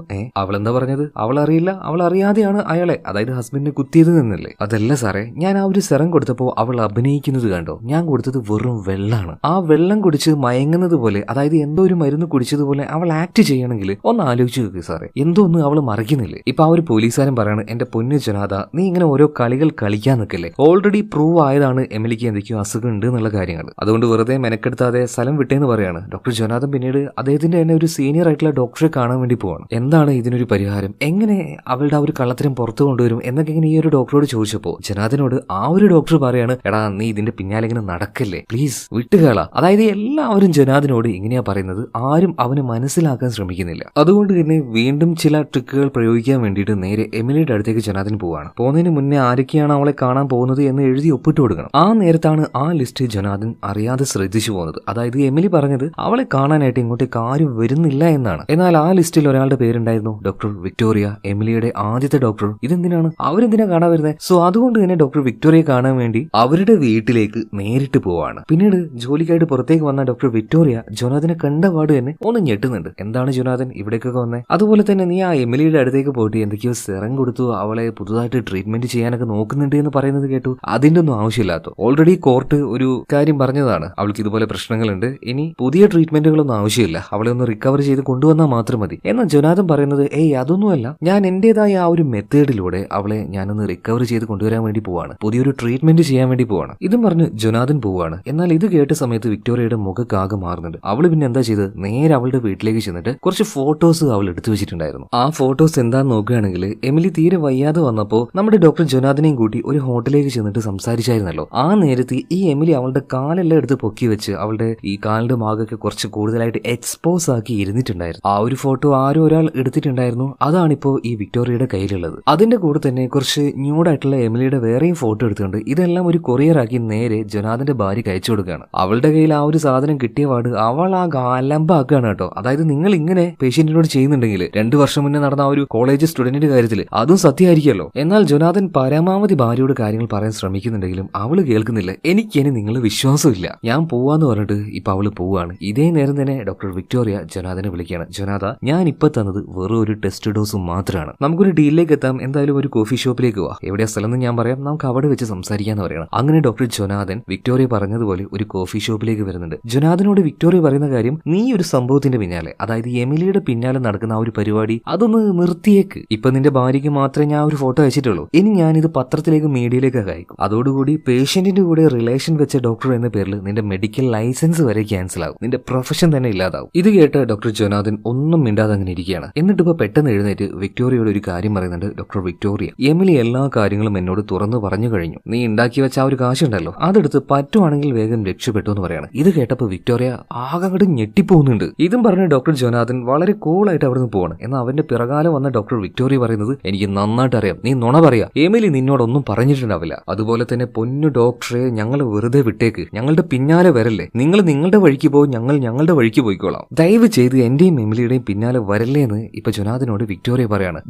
അവളെന്താ പറഞ്ഞത്? അവൾ അറിയില്ല, അവൾ അറിയാതെയാണ് അയാളെ, അതായത് ഹസ്ബൻഡിനെ കുത്തിയത് എന്നല്ലേ? അതല്ല സാറേ, ഞാൻ ആ ഒരു സെറം കൊടുത്തപ്പോ അവൾ അഭിനയിക്കുന്നത് കണ്ടോ? ഞാൻ കൊടുത്തത് വെറും വെള്ളമാണ്. ആ വെള്ളം കുടിച്ച് മയങ്ങുന്നത് പോലെ, അതായത് എന്തോ ഒരു മരുന്ന് കുടിച്ചതുപോലെ അവൾ ആക്ട് ചെയ്യണമെങ്കിൽ ഒന്ന് ആലോചിച്ച് നോക്ക് സാറേ. എന്തോ ഒന്നും അവൾ മറിക്കുന്നില്ലേ? ഇപ്പൊ ആ ഒരു പോലീസുകാരൻ പറയാണ്, എന്റെ പൊന്നു ജൊനാഥ, നീ ഇങ്ങനെ ഓരോ കളികൾ കളിക്കാൻ നിൽക്കല്ലേ. ഓൾറെഡി പ്രൂവ് ആയതാണ് എമിലിക്ക് എന്തൊക്കെയോ അസുഖം ഉണ്ട് എന്നുള്ള കാര്യങ്ങൾ. അതുകൊണ്ട് വെറുതെ മെനക്കെടുത്താതെ സ്ഥലം വിട്ടേന്ന് പറയാണ്. ഡോക്ടർ ജൊനാഥൻ പിന്നീട് അദ്ദേഹത്തിന്റെ തന്നെ ഒരു സീനിയർ ആയിട്ടുള്ള ഡോക്ടറെ കാണാൻ വേണ്ടി പോവാണ്. എന്താണ് ഇതിനൊരു പരിഹാരം, എങ്ങനെ അവളുടെ ആ ഒരു കള്ളത്തരം പുറത്തു കൊണ്ടുവരും എന്നൊക്കെ ഇങ്ങനെ ഈ ഒരു ഡോക്ടറോട് ചോദിച്ചപ്പോ ജൊനാഥനോട് ആ ഒരു ഡോക്ടർ പറയാണ്, എടാ നീ ഇതിന്റെ പിന്നാലെ ഇങ്ങനെ നടക്കല്ലേ, പ്ലീസ് വിട്ടുകള. അതായത് എല്ലാവരും ജൊനാഥനോട് ഇങ്ങനെയാ പറയുന്നത്, ആരും അവന് മനസ്സിലാക്കാൻ ശ്രമിക്കുന്നില്ല. അതുകൊണ്ട് തന്നെ വീണ്ടും ചില ട്രിക്കുകൾ പ്രയോഗിക്കാൻ വേണ്ടിയിട്ട് നേരെ എമിലിയുടെ അടുത്തേക്ക് ജൊനാഥൻ പോവാണ്. പോകുന്നതിന് മുന്നേ ആരൊക്കെയാണ് അവളെ കാണാൻ പോകുന്നത് എന്ന് എഴുതി ഒപ്പിട്ട് കൊടുക്കണം. ആ നേരത്താണ് ആ ലിസ്റ്റ് ജൊനാഥൻ അറിയാതെ ശ്രദ്ധിച്ചു പോകുന്നത്. അതായത് എമിലി പറഞ്ഞത് അവളെ കാണാനായിട്ട് ഇങ്ങോട്ടേക്ക് ആരും വരുന്നില്ല എന്നാണ്. എന്നാൽ ആ ലിസ്റ്റിൽ ഒരാളുടെ പേരുണ്ടായിരുന്നു, ഡോക്ടർ വിക്ടോറിയ, എമിലിയുടെ ആദ്യത്തെ ഡോക്ടർ. ഇതെന്തിനാണ്, അവരെന്തിനാ കാണാൻ വരുന്നത്? സോ അതുകൊണ്ട് തന്നെ ഡോക്ടർ വിക്ടോറിയെ കാണാൻ വേണ്ടി അവരുടെ വീട്ടിലേക്ക് നേരിട്ട് പോവാണ്. പിന്നീട് ജോലിക്കായിട്ട് പുറത്തേക്ക് വന്ന ഡോക്ടർ വിക്ടോറിയ ജൊനാഥനെ കണ്ടപാട് തന്നെ ഒന്ന് ഞെട്ടുന്നുണ്ട്. എന്താണ് ജൊനാഥൻ ഇവിടേക്കൊക്കെ വന്നേ? അതുപോലെ തന്നെ നീ ആ എമിലിയുടെ അടുത്തേക്ക് പോയിട്ട് എന്തൊക്കെയോ സെറം കൊടുത്തു അവളെ പുതുതായിട്ട് ട്രീറ്റ്മെന്റ് ചെയ്യാനൊക്കെ നോക്കുന്നുണ്ട് എന്ന് പറയുന്നത് കേട്ടു. അതിന്റെ ഒന്നും ആവശ്യമില്ലാത്തോ? ഓൾറെഡി കോർട്ട് ഒരു കാര്യം പറഞ്ഞതാണ്, അവൾക്ക് ഇതുപോലെ പ്രശ്നങ്ങളുണ്ട്, ഇനി പുതിയ ട്രീറ്റ്മെന്റുകളൊന്നും ആവശ്യമില്ല, അവളെ ഒന്ന് റിക്കവർ ചെയ്ത് കൊണ്ടുവന്നാൽ മാത്രം മതി. എന്നാൽ ജൊനാഥൻ പറയുന്നത് അതൊന്നുമല്ല, ഞാൻ എന്റേതായ ആ ഒരു മെത്തേഡിലൂടെ അവളെ ഞാനൊന്ന് റിക്കവർ ചെയ്ത് കൊണ്ടുവരാൻ വേണ്ടി പോവാണ്, പുതിയൊരു ട്രീറ്റ്മെന്റ് ചെയ്യാൻ വേണ്ടി പോവാണ്. ഇതും പറഞ്ഞ് ജൊനാഥൻ പോവാണ്. എന്നാൽ ഇത് കേട്ട സമയത്ത് വിക്ടോറിയയുടെ മുഖക്കാകെ മാറുന്നുണ്ട്. അവള് പിന്നെ എന്താ ചെയ്തത്, നേരെ അവളുടെ വീട്ടിലേക്ക് ചെന്നിട്ട് കുറച്ച് ഫോട്ടോസ് അവൾ എടുത്തു വെച്ചിട്ടുണ്ടായിരുന്നു. ആ ഫോട്ടോസ് എന്താന്ന് നോക്കുകയാണെങ്കിൽ എമിലി തീരെ വയ്യാതെ വന്നപ്പോൾ നമ്മുടെ ഡോക്ടർ ജൊനാഥനെയും കൂട്ടി ഒരു ഹോട്ടലിലേക്ക് ചെന്നിട്ട് സംസാരിച്ചായിരുന്നല്ലോ. ആ നേരത്ത് ഈ എമിലി അവളുടെ കാലെല്ലാം എടുത്ത് പൊക്കി വെച്ച് അവളുടെ ഈ കാലിന്റെ ഭാഗമൊക്കെ കുറച്ച് കൂടുതലായിട്ട് എക്സ്പോസ് ആക്കി ഇരുന്നിട്ടുണ്ടായിരുന്നു. ആ ഒരു ഫോട്ടോ ആരോ ഒരാൾ എടുത്തിട്ടുണ്ടായിരുന്നു. അതാണിപ്പോ ഈ വിക്ടോറിയയുടെ കയ്യിലുള്ളത്. അതിന്റെ കൂടെ തന്നെ കുറച്ച് ന്യൂഡായിട്ടുള്ള എമിലിയുടെ വേറെയും ഫോട്ടോ എടുത്തുകൊണ്ട് ഇതെല്ലാം ഒരു കൊറിയർ ആക്കി നേരെ ജൊനാഥന്റെ ഭാര്യയ്ക്ക് അയച്ചു കൊടുക്കുകയാണ്. അവളുടെ കയ്യിൽ ആ ഒരു സാധനം കിട്ടിയ പാട് അവൾ ആ ഗാലമ്പാക്കുകയാണ് കേട്ടോ. അതായത് നിങ്ങൾ ഇങ്ങനെ പേഷ്യന്റിനോട് ചെയ്യുന്നുണ്ടെങ്കിൽ 2 വർഷം മുന്നേ നടന്ന ആ ഒരു കോളേജ് സ്റ്റുഡന്റിന്റെ കാര്യത്തിൽ അതും സത്യമായിരിക്കുമല്ലോ. എന്നാൽ ജൊനാഥൻ പരമാവധി ഭാര്യയോട് കാര്യങ്ങൾ പറയാൻ ശ്രമിക്കുന്നുണ്ടെങ്കിലും അവള് കേൾക്കുന്നില്ല. എനിക്കിനി നിങ്ങൾ വിശ്വാസമില്ല, ഞാൻ പോവാന്ന് പറഞ്ഞിട്ട് ഇപ്പൊ അവള് പോവാണ്. ഇതേ നേരം തന്നെ ഡോക്ടർ വിക്ടോറിയ ജൊനാഥനെ വിളിക്കുകയാണ്. ജൊനാഥ, ഞാൻ ഇപ്പൊ തന്നത് വെറും ഒരു ടെസ്റ്റ് ഡോസ് മാത്രമാണ്. ആണ്. നമുക്കൊരു ഡീലിലേക്ക് എത്താം, എന്തായാലും ഒരു കോഫി ഷോപ്പിലേക്ക് പോവാം. എവിടെയാ സ്ഥലം എന്ന് ഞാൻ പറയാം, നമുക്ക് അവിടെ വെച്ച് സംസാരിക്കാന്ന് പറയണം. അങ്ങനെ ഡോക്ടർ ജൊനാഥൻ വിക്ടോറിയ പറഞ്ഞതുപോലെ ഒരു കോഫി ഷോപ്പിലേക്ക് വരുന്നുണ്ട്. ജൊനാഥനോട് വിക്ടോറിയ പറയുന്ന കാര്യം, നീ ഒരു സംഭവത്തിന്റെ പിന്നാലെ, അതായത് എമിലിയുടെ പിന്നാലെ നടക്കുന്ന ആ ഒരു പരിപാടി അതൊന്ന് നിർത്തിയേക്ക്. ഇപ്പൊ നിന്റെ ഭാര്യയ്ക്ക് മാത്രമേ ഞാൻ ഒരു ഫോട്ടോ അയച്ചിട്ടുള്ളൂ. ഇനി ഞാനിത് പത്രത്തിലേക്ക് മീഡിയയിലേക്കൊക്കെ അയക്കും. അതോടുകൂടി പേഷ്യന്റിന്റെ കൂടെ റിലേഷൻ വെച്ച ഡോക്ടർ എന്ന പേരിൽ നിന്റെ മെഡിക്കൽ ലൈസൻസ് വരെ ക്യാൻസൽ ആവും, നിന്റെ പ്രൊഫഷൻ തന്നെ ഇല്ലാതാവും. ഇത് കേട്ട് ഡോക്ടർ ജൊനാഥൻ ഒന്നും മിണ്ടാതെ അങ്ങനെ ഇരിക്കുകയാണ്. എന്നിട്ട് ഇപ്പൊ പെട്ടെന്ന് എഴുന്നേറ്റ് വിക്ടോറിയയോട് ഒരു കാര്യം പറയുന്നുണ്ട്. ഡോക്ടർ വിക്ടോറിയ, എമിലി എല്ലാ കാര്യങ്ങളും എന്നോട് തുറന്നു പറഞ്ഞു കഴിഞ്ഞു. നീ ഉണ്ടാക്കി വെച്ച ആ ഒരു കാശുണ്ടല്ലോ, അതെടുത്ത് പറ്റുവാണെങ്കിൽ വേഗം രക്ഷപ്പെട്ടു എന്ന് പറയാണ്. ഇത് കേട്ടപ്പോൾ വിക്ടോറിയ ആകെ ഞെട്ടിപ്പോകുന്നുണ്ട്. ഇതും പറഞ്ഞ് ഡോക്ടർ ജൊനാഥൻ വളരെ കൂളായിട്ട് അവിടെ നിന്ന് പോവാണ്. എന്നാൽ അവന്റെ പിറകാലം വന്ന ഡോക്ടർ വിക്ടോറിയ പറയുന്നത്, എനിക്ക് നന്നായിട്ട് അറിയാം, നീ നുണ പറയാ, എമിലി നിന്നോടൊന്നും പറഞ്ഞിട്ടുണ്ടാവില്ല. അതുപോലെ തന്നെ പൊന്നു ഡോക്ടറെ, ഞങ്ങൾ വെറുതെ വിട്ടേക്ക്, ഞങ്ങളുടെ പിന്നാലെ വരല്ലേ. നിങ്ങൾ നിങ്ങളുടെ വഴിക്ക് പോകും, ഞങ്ങൾ ഞങ്ങളുടെ വഴിക്ക് പോയിക്കോളാം. ദയവ് ചെയ്ത് എന്റെയും എമിലിയുടെയും പിന്നാലെ വരല്ലേ എന്ന് ഇപ്പൊ ജൊനാഥനോട് വിക്ടോറിയ പറയാണ്.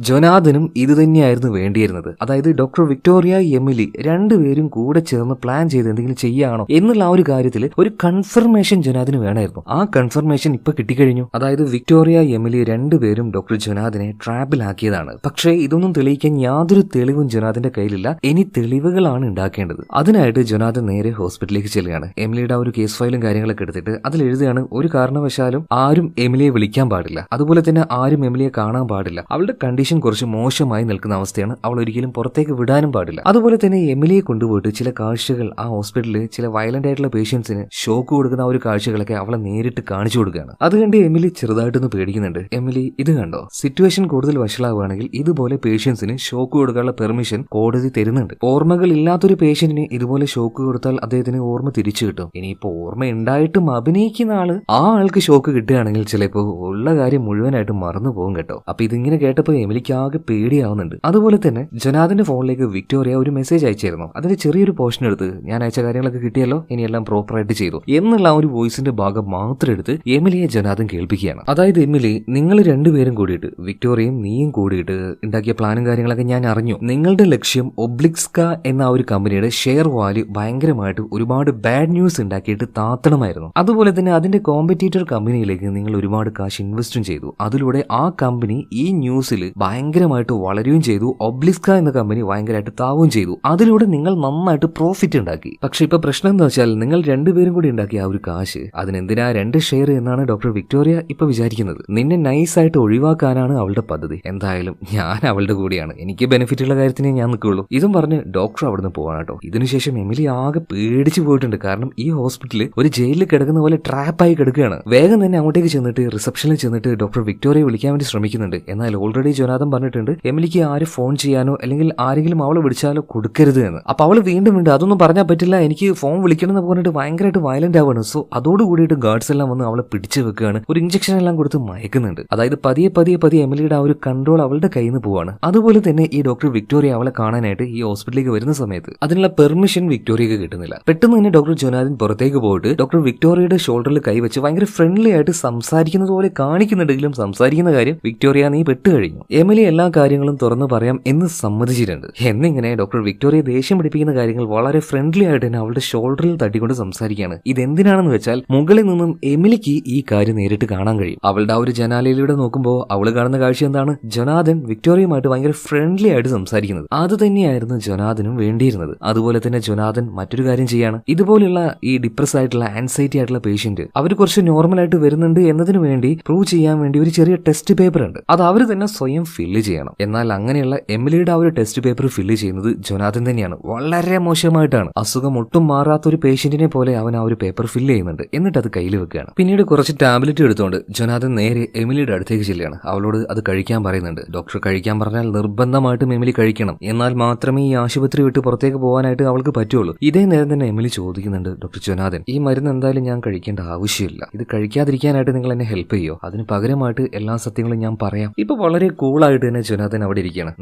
ജൊനാഥനും ഇത് തന്നെയായിരുന്നു വേണ്ടിയിരുന്നത്. അതായത് ഡോക്ടർ വിക്ടോറിയ, എമിലി രണ്ടുപേരും കൂടെ ചേർന്ന് പ്ലാൻ ചെയ്ത് എന്തെങ്കിലും ചെയ്യാണോ എന്നുള്ള ആ ഒരു കാര്യത്തിൽ ഒരു കൺഫർമേഷൻ ജൊനാഥിന് വേണമായിരുന്നു. ആ കൺഫർമേഷൻ ഇപ്പൊ കിട്ടിക്കഴിഞ്ഞു. അതായത് വിക്ടോറിയ, എമിലി രണ്ടുപേരും ഡോക്ടർ ജൊനാഥിനെ ട്രാപ്പിലാക്കിയതാണ്. പക്ഷേ ഇതൊന്നും തെളിയിക്കാൻ യാതൊരു തെളിവും ജൊനാഥിന്റെ കയ്യിലില്ല. ഇനി തെളിവുകളാണ് ഉണ്ടാക്കേണ്ടത്. അതിനായിട്ട് ജൊനാഥൻ നേരെ ഹോസ്പിറ്റലിലേക്ക് ചെല്ലുകയാണ്. എമിലിയുടെ ആ ഒരു കേസ് ഫയലും കാര്യങ്ങളൊക്കെ എടുത്തിട്ട് അതിൽ എഴുതുകയാണ്, ഒരു കാരണവശാലും ആരും എമിലിയെ വിളിക്കാൻ പാടില്ല, അതുപോലെ തന്നെ ആരും എമിലിയെ കാണാൻ പാടില്ല. അവളുടെ കണ്ടീഷൻ കുറച്ച് മോശമായി നിൽക്കുന്ന അവസ്ഥയാണ്, അവൾ ഒരിക്കലും പുറത്തേക്ക് വിടാനും പാടില്ല. അതുപോലെ തന്നെ എമിലിയെ കൊണ്ടുപോയിട്ട് ചില കാഴ്ചകൾ ആ ഹോസ്പിറ്റലിൽ ചില വയലന്റ് ആയിട്ടുള്ള പേഷ്യൻസിന് ഷോക്ക് കൊടുക്കുന്ന ആ ഒരു കാഴ്ചകളൊക്കെ അവളെ നേരിട്ട് കാണിച്ചു കൊടുക്കുകയാണ്. അത് കണ്ട് എമിലി ചെറുതായിട്ടൊന്ന് പേടിക്കുന്നുണ്ട്. എമിലി, ഇത് കണ്ടോ, സിറ്റുവേഷൻ കൂടുതൽ വഷളാവുകയാണെങ്കിൽ ഇതുപോലെ പേഷ്യൻസിന് ഷോക്ക് കൊടുക്കാനുള്ള പെർമിഷൻ കോടതി തരുന്നുണ്ട്. ഓർമ്മകൾ ഇല്ലാത്തൊരു പേഷ്യന്റിന് ഇതുപോലെ ഷോക്ക് കൊടുത്താൽ അദ്ദേഹത്തിന് ഓർമ്മ തിരിച്ചു കിട്ടും. ഇനിയിപ്പോ ഓർമ്മ ഉണ്ടായിട്ടും അഭിനയിക്കുന്ന ആ ആൾക്ക് ഷോക്ക് കിട്ടുകയാണെങ്കിൽ ചിലപ്പോ ഉള്ള കാര്യം മുഴുവനായിട്ട് മറന്നു പോകും കേട്ടോ. അപ്പൊ ഇതിങ്ങനെ കേട്ടപ്പോ എമിലിക്ക് ആകെ പേടിയാവുന്നുണ്ട്. അതുപോലെ തന്നെ ജൊനാഥന്റെ ഫോണിലേക്ക് വിക്ടോറിയ ഒരു മെസ്സേജ് അയച്ചായിരുന്നു. അതിന്റെ ചെറിയൊരു പോർഷൻ എടുത്ത്, ഞാൻ അയച്ച കാര്യങ്ങളൊക്കെ കിട്ടിയല്ലോ, ഇനിയെല്ലാം പ്രോപ്പറായിട്ട് ചെയ്തു എന്നുള്ള ആ ഒരു വോയിസിന്റെ ഭാഗം മാത്രം എടുത്ത് എമിലിയെ ജൊനാഥൻ കേൾപ്പിക്കുകയാണ്. അതായത്, എമിലി, നിങ്ങൾ രണ്ടുപേരും കൂടിയിട്ട്, വിക്ടോറിയയും നീയും കൂടിയിട്ട് ഉണ്ടാക്കിയ പ്ലാനും കാര്യങ്ങളൊക്കെ ഞാൻ അറിഞ്ഞു. നിങ്ങളുടെ ലക്ഷ്യം ഒബ്ലിക്സ്ക എന്ന ആ ഒരു കമ്പനിയുടെ ഷെയർ വാല്യൂ ഭയങ്കരമായിട്ട് ഒരുപാട് ബാഡ് ന്യൂസ് ഉണ്ടാക്കിയിട്ട് താത്തണമായിരുന്നു. അതുപോലെ തന്നെ അതിന്റെ കോമ്പറ്റീറ്റർ കമ്പനിയിലേക്ക് നിങ്ങൾ ഒരുപാട് കാശ് ഇൻവെസ്റ്റും ചെയ്തു. അതിലൂടെ ആ കമ്പനി ഈ ന്യൂസിൽ ഭയങ്കരമായിട്ട് വളരുകയും ചെയ്തു. ഒബ്ലിസ്ക എന്ന കമ്പനി ഭയങ്കരമായിട്ട് താവുകയും ചെയ്തു. അതിലൂടെ നിങ്ങൾ നന്നായിട്ട് പ്രോഫിറ്റ് ഉണ്ടാക്കി. പക്ഷെ ഇപ്പൊ പ്രശ്നം എന്താ വെച്ചാൽ, നിങ്ങൾ രണ്ടുപേരും കൂടി ഉണ്ടാക്കിയ ആ ഒരു കാശ് അതിനെന്തിനാ 2 ഷെയർ എന്നാണ് ഡോക്ടർ വിക്ടോറിയ ഇപ്പൊ വിചാരിക്കുന്നത്. നിന്നെ നൈസായിട്ട് ഒഴിവാക്കാനാണ് അവളുടെ പദ്ധതി. എന്തായാലും ഞാൻ അവളുടെ കൂടിയാണ്, എനിക്ക് ബെനിഫിറ്റ് ഉള്ള കാര്യത്തിനെ ഞാൻ നിൽക്കുള്ളൂ. ഇതും പറഞ്ഞ് ഡോക്ടർ അവിടുന്ന് പോവാണ് കേട്ടോ. ഇതിനുശേഷം എമിലി ആകെ പേടിച്ചു പോയിട്ടുണ്ട്. കാരണം ഈ ഹോസ്പിറ്റലിൽ ഒരു ജയിലിൽ കിടക്കുന്ന പോലെ ട്രാപ്പായി കിടക്കുകയാണ്. വേഗം തന്നെ അങ്ങോട്ടേക്ക് ചെന്നിട്ട് റിസപ്ഷനിൽ ചെന്നിട്ട് ഡോക്ടർ വിക്ടോറിയെ വിളിക്കാൻ വേണ്ടി ശ്രമിക്കുന്നുണ്ട്. എന്നാൽ ഓൾറെഡി ജൊനാഥൻ പറഞ്ഞിട്ടുണ്ട്, എമിലിക്ക് ആര് ഫോൺ ചെയ്യാനോ അല്ലെങ്കിൽ ആരെങ്കിലും അവളെ വിളിച്ചാലോ കൊടുക്കരുത് എന്ന്. അപ്പൊ അവള് വീണ്ടും അതൊന്നും പറഞ്ഞാൽ പറ്റില്ല, എനിക്ക് ഫോൺ വിളിക്കണം എന്ന് പറഞ്ഞിട്ട് ഭയങ്കരമായിട്ട് വയലന്റ് ആവുകയാണ്. സോ അതോടുകൂടിയിട്ട് ഗാർഡ്സ് എല്ലാം വന്ന് അവളെ പിടിച്ചു വെക്കുകയാണ്. ഒരു ഇഞ്ചക്ഷൻ എല്ലാം കൊടുത്ത് മയക്കുന്നുണ്ട്. അതായത് പതിയെ എമിലിയുടെ ആ ഒരു കൺട്രോൾ അവളുടെ കയ്യിൽ നിന്ന് പോവാണ്. അതുപോലെ തന്നെ ഈ ഡോക്ടർ വിക്ടോറിയ അവളെ കാണാനായിട്ട് ഈ ഹോസ്പിറ്റലിലേക്ക് വരുന്ന സമയത്ത് അതിനുള്ള പെർമിഷൻ വിക്ടോറിയക്ക് കിട്ടുന്നില്ല. പെട്ടെന്ന് തന്നെ ഡോക്ടർ ജൊനാഥൻ പുറത്തേക്ക് പോയിട്ട് ഡോക്ടർ വിക്ടോറിയയുടെ ഷോൾഡറിൽ കൈവച്ച് ഭയങ്കര ഫ്രണ്ട്ലി ആയിട്ട് സംസാരിക്കുന്നത് പോലെ കാണിക്കുന്നുണ്ടെങ്കിലും സംസാരിക്കുന്ന കാര്യം, വിക്ടോറിയ, നീ പെട്ട് കഴിഞ്ഞു, എമിലി എല്ലാ കാര്യങ്ങളും തുറന്നു പറയാം എന്ന് സമ്മതിച്ചിട്ടുണ്ട്. എന്നിങ്ങനെ ഡോക്ടർ വിക്ടോറിയ ദേഷ്യം പിടിപ്പിക്കുന്ന കാര്യങ്ങൾ വളരെ ഫ്രണ്ട്ലി ആയിട്ട് തന്നെ അവളുടെ ഷോൾഡറിൽ തട്ടിക്കൊണ്ട് സംസാരിക്കുകയാണ്. ഇതെന്തിനാണെന്ന് വെച്ചാൽ, മുകളിൽ നിന്നും എമിലിക്ക് ഈ കാര്യം നേരിട്ട് കാണാൻ കഴിയും. അവളുടെ ആ ഒരു ജനാലയിലൂടെ നോക്കുമ്പോൾ അവള് കാണുന്ന കാഴ്ച എന്താണ്? ജൊനാഥൻ വിക്ടോറിയയുമായിട്ട് ഭയങ്കര ഫ്രണ്ട്ലി ആയിട്ട് സംസാരിക്കുന്നത്. അത് തന്നെയായിരുന്നു ജൊനാഥനും വേണ്ടിയിരുന്നത്. അതുപോലെ തന്നെ ജൊനാഥൻ മറ്റൊരു കാര്യം ചെയ്യാണ്. ഇതുപോലുള്ള ഈ ഡിപ്രസ് ആയിട്ടുള്ള ആൻസൈറ്റി ആയിട്ടുള്ള പേഷ്യന്റ് അവർ കുറച്ച് നോർമൽ ആയിട്ട് വരുന്നുണ്ട് എന്നതിന് വേണ്ടി പ്രൂവ് ചെയ്യാൻ വേണ്ടി ഒരു ചെറിയ ടെസ്റ്റ് പേപ്പർ ഉണ്ട്. അത് അവർ തന്നെ സ്വയം ഫില്ല് ചെയ്യണം. എന്നാൽ അങ്ങനെയുള്ള എമിലിയുടെ ആ ഒരു ടെസ്റ്റ് പേപ്പർ ഫില്ല് ചെയ്യുന്നത് ജൊനാഥൻ തന്നെയാണ്. വളരെ മോശമായിട്ടാണ്. അസുഖം ഒട്ടും മാറാത്ത ഒരു പേഷ്യന്റിനെ പോലെ അവൻ ആ ഒരു പേപ്പർ ഫില്ല് ചെയ്യുന്നുണ്ട്. എന്നിട്ട് അത് കയ്യിൽ വെക്കുകയാണ്. പിന്നീട് കുറച്ച് ടാബ്ലറ്റ് എടുത്തുകൊണ്ട് ജൊനാഥൻ നേരെ എമിലിയുടെ അടുത്തേക്ക് ചെല്ലുകയാണ്. അവളോട് അത് കഴിക്കാൻ പറയുന്നുണ്ട്. ഡോക്ടർ കഴിക്കാൻ പറഞ്ഞാൽ നിർബന്ധമായിട്ടും എമിലി കഴിക്കണം, എന്നാൽ മാത്രമേ ഈ ആശുപത്രി വിട്ട് പുറത്തേക്ക് പോകാനായിട്ട് അവൾക്ക് പറ്റുള്ളൂ. ഇതേ നേരം തന്നെ എമിലി ചോദിക്കുന്നുണ്ട്, ഡോക്ടർ ജൊനാഥൻ, ഈ മരുന്ന് എന്തായാലും ഞാൻ കഴിക്കേണ്ട ആവശ്യമില്ല, ഇത് കഴിക്കാതിരിക്കാനായിട്ട് നിങ്ങൾ എന്നെ ഹെൽപ്പ് ചെയ്യോ? അതിന് പകരമായിട്ട് എല്ലാ സത്യങ്ങളും ഞാൻ പറയാം. ഇപ്പൊ വളരെ കൂളായിട്ട് തന്നെ ജൊനാഥൻ അവിടെ ഇരിക്കുകയാണ്.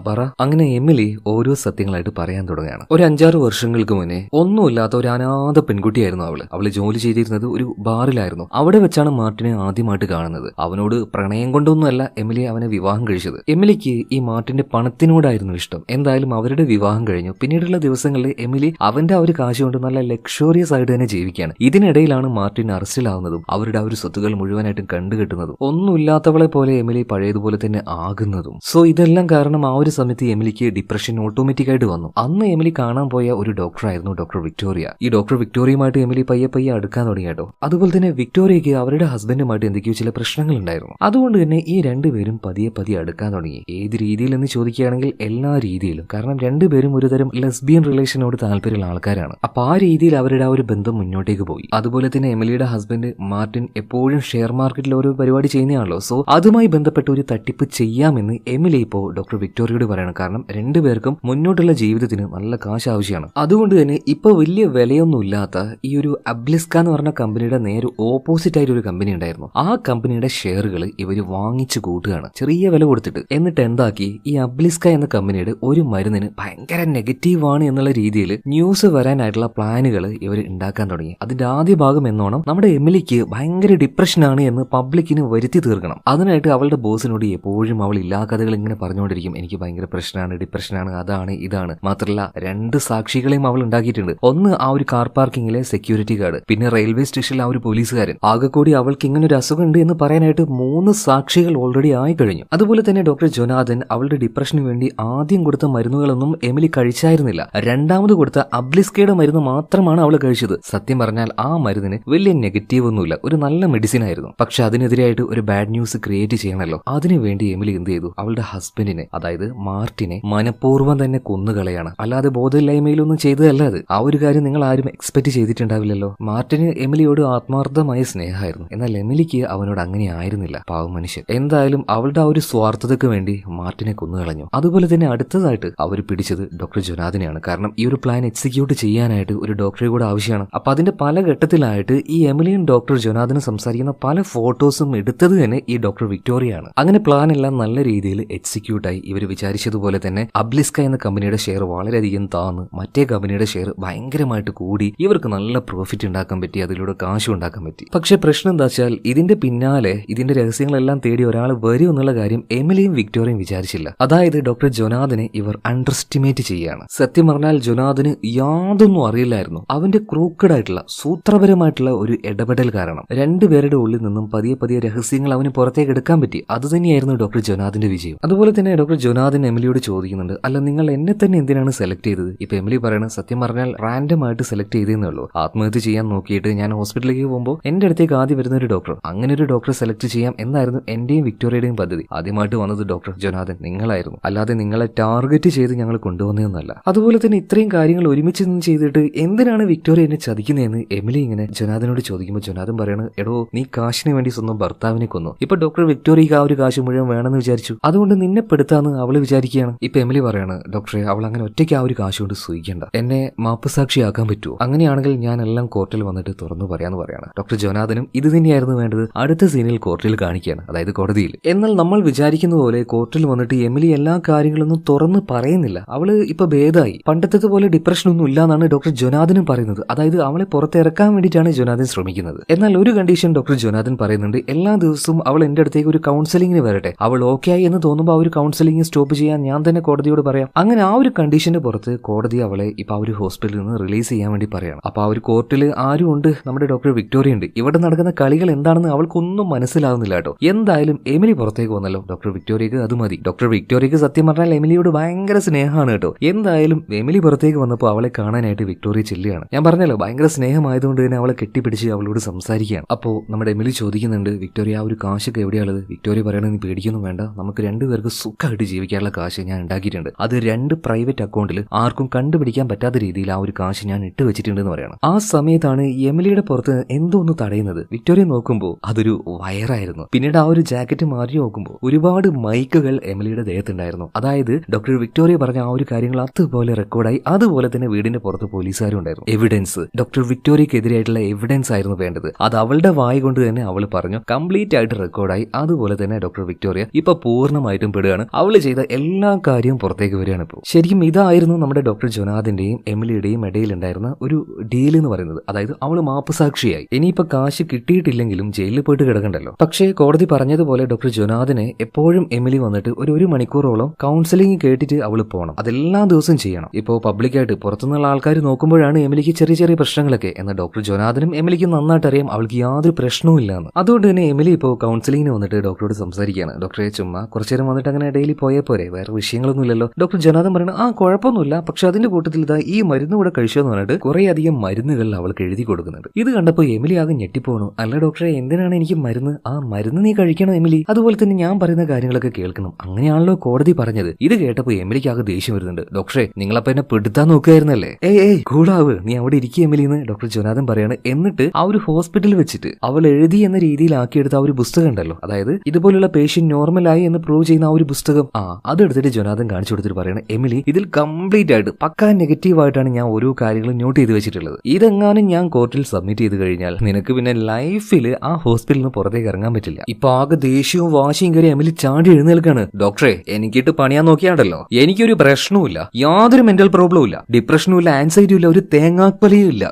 പറ. അങ്ങനെ എമിലി ഓരോ സത്യങ്ങളായിട്ട് പറയാൻ തുടങ്ങുകയാണ്. ഒരു 5-6 വർഷങ്ങൾക്ക് മുന്നേ ഒന്നുമില്ലാത്ത ഒരു അനാഥ പെൺകുട്ടിയായിരുന്നു അവള് ജോലി ചെയ്തിരുന്നത് ഒരു ബാറിലായിരുന്നു. അവിടെ വെച്ചാണ് മാർട്ടിനെ ആദ്യമായിട്ട് കാണുന്നത്. അവനോട് പ്രണയം കൊണ്ടൊന്നുമല്ല എമിലി അവനെ വിവാഹം കഴിച്ചത്. എമിലിക്ക് ഈ മാർട്ടിന്റെ പണത്തിനോടായിരുന്നു ഇഷ്ടം. എന്തായാലും അവരുടെ വിവാഹം കഴിഞ്ഞു. പിന്നീടുള്ള ദിവസങ്ങളിൽ എമിലി അവന്റെ ആ ഒരു കാശ് കൊണ്ട് നല്ല ലക്ഷറിയസ് ആയിട്ട് തന്നെ ജീവിക്കുകയാണ്. ഇതിനിടയിലാണ് മാർട്ടിൻ അറസ്റ്റിലാവുന്നതും അവരുടെ ആ ഒരു സ്വത്തുകൾ മുഴുവനായിട്ടും കണ്ടുകെട്ടുന്നതും. ഒന്നുമില്ലാത്തവളെ പോലെ എമിലി പഴയതുപോലെ തന്നെ ആകുന്നതും. സോ ഇതെല്ലാം കാരണം ആ ഒരു സമയത്ത് എമിലിക്ക് ഡിപ്രഷൻ ഓട്ടോമാറ്റിക് ആയിട്ട് വന്നു. അന്ന് എമിലി കാണാൻ പോയ ഒരു ഡോക്ടറായിരുന്നു ഡോക്ടർ വിക്ടോറിയ. ഈ ഡോക്ടർ വിക്ടോറിയയുമായിട്ട് എമിലി പയ്യെ അടുക്കാൻ തുടങ്ങി കേട്ടോ. അതുപോലെ തന്നെ വിക്ടോറിയയ്ക്ക് അവരുടെ ഹസ്ബൻഡുമായിട്ട് എന്തൊക്കെയോ ചില പ്രശ്നങ്ങൾ ഉണ്ടായിരുന്നു. അതുകൊണ്ട് തന്നെ ഈ രണ്ടുപേരും പതിയെ അടുക്കാൻ തുടങ്ങി. ഏത് രീതിയിൽ എന്ന് ചോദിക്കുകയാണെങ്കിൽ എല്ലാ രീതിയിലും. കാരണം രണ്ടുപേരും ഒരുതരം ലെസ്ബിയൻ റിലേഷനോട് താല്പര്യമുള്ള ആൾക്കാരാണ്. അപ്പൊ ആ രീതിയിൽ അവരുടെ ആ ഒരു ബന്ധം മുന്നോട്ടേക്ക് പോയി. അതുപോലെ തന്നെ എമിലിയുടെ ഹസ്ബൻഡ് മാർട്ടിൻ എപ്പോഴും ഷെയർ മാർക്കറ്റിൽ ഒരു പരിപാടി ചെയ്യുന്നതാണല്ലോ. സോ അതുമായി ബന്ധപ്പെട്ട ഒരു തട്ടിപ്പ് ചെയ്യാമെന്ന് എമിലി ഇപ്പോൾ ഡോക്ടർ വിക്ടോറിയോട് പറയണം. കാരണം രണ്ടുപേർക്കും മുന്നോട്ടുള്ള ജീവിതത്തിന് നല്ല കാശ് ആവശ്യമാണ്. അതുകൊണ്ട് തന്നെ ഇപ്പൊ വലിയ വിലയൊന്നും ഇല്ലാത്ത ഈ ഒരു അബ്ലിസ്ക എന്ന് പറഞ്ഞ കമ്പനിയുടെ നേരെ ഓപ്പോസിറ്റ് ആയിട്ട് ഒരു കമ്പനി ഉണ്ടായിരുന്നു. ആ കമ്പനിയുടെ ഷെയറുകൾ ഇവര് വാങ്ങിച്ചു കൂട്ടുകയാണ് ചെറിയ വില കൊടുത്തിട്ട്. എന്നിട്ട് എന്താക്കി, ഈ അബ്ലിസ്ക എന്ന കമ്പനിയുടെ ഒരു മരുന്നിന് ഭയങ്കര നെഗറ്റീവ് ആണ് എന്നുള്ള രീതിയിൽ ന്യൂസ് വരാനായിട്ടുള്ള പ്ലാനുകൾ ഇവർ ഉണ്ടാക്കാൻ തുടങ്ങി. അതിന്റെ ആദ്യ ഭാഗം എന്നോണം നമ്മുടെ എമിലിക്ക് ഭയങ്കര ഡിപ്രഷനാണ് എന്ന് പബ്ലിക്കിന് വരുത്തി തീർക്കണം. അതിനായിട്ട് അവളുടെ ബോസിനോട് എപ്പോഴും അവൾ ഇല്ലാ കഥകൾ ഇങ്ങനെ പറഞ്ഞുകൊണ്ടിരിക്കും. എനിക്ക് ഭയങ്കര പ്രശ്നമാണ്, ഡിപ്രഷനാണ്, അതാണ് ഇതാണ്. മാത്രമല്ല 2 സാക്ഷികളെയും അവൾ ഉണ്ടാക്കിയിട്ടുണ്ട്. ഒന്ന് ആ ഒരു കാർ പാർക്കിങ്ങിലെ സെക്യൂരിറ്റി ഗാർഡ്, പിന്നെ റെയിൽവേ സ്റ്റേഷനിലെ ആ ഒരു പോലീസുകാരൻ. ആകെ കൂടി അവൾക്ക് ഇങ്ങനെ ഒരു അസുഖം ഉണ്ട് എന്ന് പറയാനായിട്ട് 3 സാക്ഷികൾ ഓൾറെഡി ആയി കഴിഞ്ഞു. അതുപോലെ തന്നെ ഡോക്ടർ ജൊനാഥൻ അവളുടെ ഡിപ്രഷന് വേണ്ടി ആദ്യം കൊടുത്ത മരുന്നുകളൊന്നും എമിലി കഴിച്ചായിരുന്നില്ല. രണ്ടാമത് കൊടുത്ത അബ്ലിസ്കയുടെ മരുന്ന് മാത്രമാണ് അവൾ കഴിച്ചത്. സത്യം പറഞ്ഞാൽ ആ മരുന്നിന് വലിയ നെഗറ്റീവ് ഒന്നുമില്ല, ഒരു നല്ല മെഡിസിൻ ആയിരുന്നു. പക്ഷെ അതിനെതിരായിട്ട് ഒരു ബാഡ് ന്യൂസ് ക്രിയേറ്റ് ചെയ്യണമല്ലോ. അതിനുവേണ്ടി എമിലി എന്ത് ചെയ്തു, അവളുടെ ഹസ്ബൻഡിനെ, അതായത് മാർട്ടിനെ മനഃപൂർവ്വം തന്നെ കൊന്നുകളയാണ്. അല്ലാതെ ബോധമില്ലായ്മയിലൊന്നും ചെയ്തതല്ല അത്. ആ ഒരു കാര്യം നിങ്ങൾ ആരും എക്സ്പെക്ട് ചെയ്തിട്ടുണ്ടാവില്ലല്ലോ. മാർട്ടിന് എമിലിയോട് ആത്മാർത്ഥമായ സ്നേഹമായിരുന്നു. എന്നാൽ എമിലിക്ക് അവനോട് അങ്ങനെ ആയിരുന്നില്ല. പാവം മനുഷ്യൻ. എന്തായാലും അവളുടെ ആ ഒരു സ്വാർത്ഥതയ്ക്ക് വേണ്ടി മാർട്ടിനെ കൊന്നുകളഞ്ഞു. അതുപോലെ തന്നെ അടുത്തതായിട്ട് അവർ പിടിച്ചത് ഡോക്ടർ ജൊനാഥിനെയാണ്. കാരണം ഈ ഒരു പ്ലാൻ എക്സിക്യൂട്ട് ചെയ്യാനായിട്ട് ഒരു ഡോക്ടറെ കൂടെ ആവശ്യമാണ്. അപ്പൊ അതിന്റെ പല ഘട്ടത്തിലായിട്ട് ഈ എമിലിയും ഡോക്ടർ ജൊനാഥനും സംസാരിക്കുന്ന പല ഫോട്ടോസും എടുത്തത് തന്നെ ഈ ഡോക്ടർ വിക്ടോറിയയാണ്. അങ്ങനെ പ്ലാൻ എല്ലാം നല്ല രീതിയിൽ എക്സിക്യൂട്ടായി. ഇവർ വിചാരിച്ചതുപോലെ തന്നെ അബ്ലിസ്ക എന്ന കമ്പനിയുടെ ഷെയർ വളരെയധികം താന്ന് മറ്റേ കമ്പനിയുടെ ഷെയർ ഭയങ്കരമായിട്ട് കൂടി ഇവർക്ക് നല്ല പ്രോഫിറ്റ് ഉണ്ടാക്കാൻ പറ്റി, അതിലൂടെ കാശും ഉണ്ടാക്കാൻ പറ്റി. പക്ഷെ പ്രശ്നം എന്താ വെച്ചാൽ ഇതിന്റെ പിന്നാലെ ഇതിന്റെ രഹസ്യങ്ങളെല്ലാം തേടി ഒരാൾ വരും എന്നുള്ള കാര്യം എമിലിയും വിക്ടോറിയയും വിചാരിച്ചില്ല. അതായത് ഡോക്ടർ ജൊനാഥനെ ഇവർ അണ്ടർ എസ്റ്റിമേറ്റ് ചെയ്യാണ്. സത്യം പറഞ്ഞാൽ ജൊനാഥന് യാതൊന്നും അറിയില്ലായിരുന്നു. അവന്റെ ക്രൂക്കഡ് ആയിട്ടുള്ള സൂത്രപരമായിട്ടുള്ള ഒരു ഇടപെടൽ കാരണം രണ്ടുപേരുടെ ഉള്ളിൽ നിന്നും പതിയെ രഹസ്യങ്ങൾ അവന് പുറത്തേക്ക് എടുക്കാൻ പറ്റി. അത് തന്നെയായിരുന്നു ഡോക്ടർ ജൊനാഥിന്റെ വിജയം. അതുപോലെ തന്നെ ഡോക്ടർ ജൊനാഥൻ എമിലിയോട് ചോദിക്കുന്നുണ്ട്, അല്ല നിങ്ങൾ എന്നെ തന്നെ എന്തിനാണ് സെലക്ട് ചെയ്തത്? ഇപ്പൊ എമിലി പറയണത്, സത്യം പറഞ്ഞാൽ റാൻഡം ആയിട്ട് സെലക്ട് ചെയ്തേ ഉള്ളൂ. ആത്മഹത്യ ചെയ്യാൻ നോക്കിയിട്ട് ഞാൻ ഹോസ്പിറ്റലിലേക്ക് പോകുമ്പോൾ എന്റെ അടുത്തേക്ക് ആദ്യം വരുന്ന ഒരു ഡോക്ടർ, അങ്ങനെ ഒരു ഡോക്ടറെ സെലക്ട് ചെയ്യാം എന്നായിരുന്നു എന്റെയും വിക്ടോറിയയുടെയും പദ്ധതി. ആദ്യമായിട്ട് വന്നത് ഡോക്ടർ ജൊനാഥൻ നിങ്ങളായിരുന്നു, അല്ലാതെ നിങ്ങളെ ടാർഗറ്റ് ചെയ്ത് ഞങ്ങൾ കൊണ്ടുവന്നതെന്നല്ല. അതുപോലെ തന്നെ ഇത്രയും കാര്യങ്ങൾ ഒരുമിച്ച് നിന്ന് ചെയ്തിട്ട് എന്തിനാണ് വിക്ടോറിയ എന്നെ ചതിക്കുന്നതെന്ന് എമിലി ഇങ്ങനെ ജൊനാഥനോട് ചോദിക്കുമ്പോൾ ജൊനാഥൻ പറയണ, എടോ നീ കാശിന് വേണ്ടി സ്വന്തം ഭർത്താവിനെ കൊന്നു. ഇപ്പൊ ഡോക്ടർ വിക്ടോറിയക്ക് ആ ഒരു കാശ് മുഴുവൻ വേണമെന്ന് വിചാരിച്ചു, അതുകൊണ്ട് നിന്നെ പെടുത്താന്ന് അവള് വിചാരിക്കുകയാണ്. ഇപ്പൊ എമിലി പറയാണ്, ഡോക്ടറെ അവൾ അങ്ങനെ ഒറ്റയ്ക്ക് ആ ഒരു കാശ് കൊണ്ട് സൂഹിക്കണ്ട, എന്നെ മാപ്പുസാക്ഷിയാക്കാൻ പറ്റുമോ? അങ്ങനെയാണെങ്കിൽ ഞാൻ എല്ലാം കോർട്ടിൽ വന്നിട്ട് തുറന്നു പറയാന്ന് പറയാണ്. ഡോക്ടർ ജൊനാഥനും ഇത് തന്നെയായിരുന്നു വേണ്ടത്. അടുത്ത സീനിൽ കോർട്ടിൽ കാണിക്കുകയാണ്, അതായത് കോടതിയിൽ. എന്നാൽ നമ്മൾ വിചാരിക്കുന്ന പോലെ കോർട്ടിൽ വന്നിട്ട് എമിലി എല്ലാ കാര്യങ്ങളൊന്നും തുറന്ന് പറയുന്നില്ല. അവള് ഇപ്പൊ ഭേദമായി, പണ്ടത്തെ പോലെ ഡിപ്രഷൻ ഒന്നും ഇല്ലാന്നാണ് ഡോക്ടർ ജൊനാഥനും പറയുന്നത്. അതായത് അവളെ പുറത്തിറക്കാൻ വേണ്ടിയിട്ടാണ് ജൊനാഥൻ ശ്രമിക്കുന്നത്. എന്നാൽ ഒരു കണ്ടീഷൻ ഡോക്ടർ ജൊനാഥൻ പറയുന്നുണ്ട്, എല്ലാ ദിവസവും അവൾ എന്റെ അടുത്തേക്ക് ഒരു കൗൺസിലിംഗിന് വരട്ടെ. അവൾ ഓക്കെ ആയി എന്ന് തോന്നുമ്പോൾ ആ ഒരു കൗൺസിലിംഗ് സ്റ്റോപ്പ് ചെയ്യാൻ ഞാൻ തന്നെ കോടതിയോട് പറയാം. അങ്ങനെ ആ ഒരു കണ്ടീഷന്റെ പുറത്ത് കോടതി അവളെ ഇപ്പൊ ആ ഒരു ഹോസ്പിറ്റലിൽ നിന്ന് റിലീസ് ചെയ്യാൻ വേണ്ടി പറയണം. അപ്പൊ ആ ഒരു കോർട്ടിൽ ആരും ഉണ്ട്, നമ്മുടെ ഡോക്ടർ വിക്ടോറിയ ഉണ്ട്. ഇവിടെ നടക്കുന്ന കളികൾ എന്താണെന്ന് അവൾക്കൊന്നും മനസ്സിലാവുന്നില്ല കേട്ടോ. എന്തായാലും എമിലി പുറത്തേക്ക് വന്നല്ലോ, ഡോക്ടർ വിക്ടോറിയക്ക് അത് മതി. ഡോക്ടർ വിക്ടോറിയക്ക് സത്യം പറഞ്ഞാൽ എമിലിയോട് ഭയങ്കര സ്നേഹമാണ് കേട്ടോ. എന്തായാലും എമിലി പുറത്തേക്ക് വന്നപ്പോൾ അവളെ കാണാനായിട്ട് വിക്ടോറിയ ചെല്ലുകയാണ്. ഞാൻ പറഞ്ഞല്ലോ ഭയങ്കര സ്നേഹമായതുകൊണ്ട് തന്നെ അവളെ കെട്ടിപ്പിടിച്ച് അവളോട് സംസാരിക്കുകയാണ്. അപ്പോൾ നമ്മുടെ എമിലി ചോദിക്കുന്നുണ്ട്, വിക്ടോറിയ ആ ഒരു കാശൊക്കെ എവിടെയുള്ളത്? വിക്ടോറിയ പറയണത്, നീ പേടിക്കൊന്നും വേണ്ട, നമുക്ക് രണ്ടുപേർക്ക് സുഖമായിട്ട് ജീവിക്കാനുള്ള കാശ് ഞാൻ ഉണ്ടാക്കിയിട്ടുണ്ട്. അത് 2 പ്രൈവറ്റ് അക്കൗണ്ടിൽ ആർക്കും കണ്ടുപിടിക്കാൻ പറ്റാത്ത രീതിയിൽ ആ ഒരു കാശ് ഞാൻ ഇട്ട് വെച്ചിട്ടുണ്ടെന്ന് പറയണം. ആ സമയത്താണ് എമിലിയുടെ പുറത്ത് എന്തോ ഒന്ന് തടയുന്നത്. വിക്ടോറിയ നോക്കുമ്പോൾ അതൊരു വയറായിരുന്നു. പിന്നീട് ആ ഒരു ജാക്കറ്റ് മാറി നോക്കുമ്പോൾ ഒരുപാട് മൈക്കുകൾ എമിലിയുടെ ദേഹത്തുണ്ടായിരുന്നു. അതായത് ഡോക്ടർ വിക്ടോറിയ പറഞ്ഞ ആ ഒരു കാര്യങ്ങൾ അതുപോലെ റെക്കോർഡായി. അതുപോലെ തന്നെ വീടിന്റെ പുറത്ത് പോലീസുകാരും ഉണ്ടായിരുന്നു. എവിഡൻസ്, ഡോക്ടർ വിക്ടോറിയക്കെതിരായിട്ടുള്ള എവിഡൻസ് ആയിരുന്നു വേണ്ടത്. അത് അവളുടെ വായി കൊണ്ട് തന്നെ അവൾ പറഞ്ഞു, കംപ്ലീറ്റ് ആയിട്ട് റെക്കോർഡായി. അതുപോലെ തന്നെ ഡോക്ടർ വിക്ടോറിയ ഇപ്പൊ പൂർണ്ണമായിട്ടും പെടുകയാണ്. അവള് ചെയ്ത എല്ലാ കാര്യവും പുറത്തേക്ക് വരികയാണ്. ഇപ്പോൾ ശരിക്കും ഇതായിരുന്നു നമ്മുടെ ഡോക്ടർ ജൊനാഥന്റെയും എമിലിയുടെയും ഇടയിൽ ഉണ്ടായിരുന്ന ഒരു ഡീൽ എന്ന് പറയുന്നത്. അതായത് അവള് മാപ്പുസാക്ഷിയായി. ഇനിയിപ്പോ കാശ് കിട്ടിയിട്ടില്ലെങ്കിലും ജയിലിൽ പോയിട്ട് കിടക്കണ്ടല്ലോ. പക്ഷേ കോടതി പറഞ്ഞതുപോലെ ഡോക്ടർ ജൊനാഥനെ എപ്പോഴും എമിലി വന്നിട്ട് ഒരു മണിക്കൂറോളം കൗൺസിലിംഗ് കേട്ടിട്ട് അവള് പോകണം. അതെല്ലാ ദിവസവും ചെയ്യണം. ഇപ്പോൾ പബ്ലിക്കായിട്ട് പുറത്തുനിന്നുള്ള ആൾക്കാർ നോക്കുമ്പോഴാണ് എമിലിക്ക് ചെറിയ ചെറിയ പ്രശ്നങ്ങളൊക്കെ. എന്നാൽ ഡോക്ടർ ജൊനാഥനും എമിലിക്കും നന്നായിട്ട് അറിയാം അവൾക്ക് യാതൊരു പ്രശ്നവും ഇല്ലാന്ന്. അതുകൊണ്ട് തന്നെ എമിലി ഇപ്പോൾ കൗൺസിലിംഗിന് വന്നിട്ട് ഡോക്ടറോട് സംസാരിക്കുകയാണ്. ഡോക്ടറെ ചുമ്മാ കുറച്ചു നേരം വന്നിട്ട് അങ്ങനെ ഡെയിലി പോയേ പോരെ, വേറെ വിഷയങ്ങളൊന്നുമില്ലല്ലോ. ഡോക്ടർ ജനാർദ്ദൻ പറയുന്നത് ആ കുഴപ്പമൊന്നുമില്ല, പക്ഷെ അതിന്റെ കൂട്ടത്തിൽ ഇതാ ഈ മരുന്ന് കൂടെ കഴിച്ചോന്ന് പറഞ്ഞിട്ട് കുറെ അധികം മരുന്നുകൾ അവൾക്ക് എഴുതി കൊടുക്കുന്നുണ്ട്. ഇത് കണ്ടപ്പോൾ എമിലി ആകെ ഞെട്ടിപ്പോണു. അല്ല ഡോക്ടറെ, എന്തിനാണ് എനിക്ക് മരുന്ന്? ആ മരുന്ന് നീ കഴിക്കണം എമിലി, അതുപോലെ തന്നെ ഞാൻ പറയുന്ന കാര്യങ്ങളൊക്കെ കേൾക്കണം, അങ്ങനെയാണല്ലോ കോടതി പറഞ്ഞത്. ഇത് കേട്ടപ്പോൾ എമിലിക്ക് ആകെ ദേഷ്യം വരുന്നുണ്ട്. ഡോക്ടറെ, നിങ്ങളപ്പോ എന്നെ പെടുത്താൻ നോക്കുകയായിരുന്നല്ലേ? ഏയ് കൂടാവ്, നീ അവിടെ ഇരിക്കുക എമിലി എന്ന് ഡോക്ടർ ജനാർദ്ദൻ പറയാണ്. എന്നിട്ട് ആ ഒരു ഹോസ്പിറ്റലിൽ വെച്ചിട്ട് അവൾ എഴുതി എന്ന രീതിയിലാക്കിയെടുത്ത ആ ഒരു പുസ്തകം ഉണ്ടല്ലോ, അതായത് ഇതുപോലുള്ള പേഷ്യന്റ് നോർമലായി എന്ന് പ്രൂവ് ചെയ്യുന്ന ആ ഒരു പുസ്തകം, അതെടുത്തിട്ട് ജനാർദ്ദൻ കാണിച്ചു കൊടുത്തിട്ട് പറയണം, എമിലി ഇതിൽ കംപ്ലീറ്റ് ആയിട്ട് പക്കാ നെഗറ്റീവ് ആയിട്ടാണ് ഞാൻ ഓരോ കാര്യങ്ങളും നോട്ട് ചെയ്ത് വെച്ചിട്ടുള്ളത്. ഇതെങ്ങാനും ഞാൻ കോർട്ടിൽ സബ്മിറ്റ് ചെയ്ത് കഴിഞ്ഞാൽ നിനക്ക് പിന്നെ ലൈഫിൽ ആ ഹോസ്പിറ്റലിൽ നിന്ന് പുറത്തേക്ക് ഇറങ്ങാൻ പറ്റില്ല. ഇപ്പൊ ആകെ ദേഷ്യവും വാശിയും കയറി എമിലി ചാടി എഴുന്നേൽക്കാണ്. ഡോക്ടറെ, എനിക്കിട്ട് പണിയാൻ നോക്കിയാണ്ടല്ലോ, എനിക്കൊരു പ്രശ്നവും ഇല്ല, യാതൊരു മെന്റൽ പ്രോബ്ലവും ഇല്ല, ഡിപ്രഷനും ഇല്ല, ആൻസൈറ്റിയും ഇല്ല, ഒരു തേങ്ങാപ്പലയും ഇല്ല.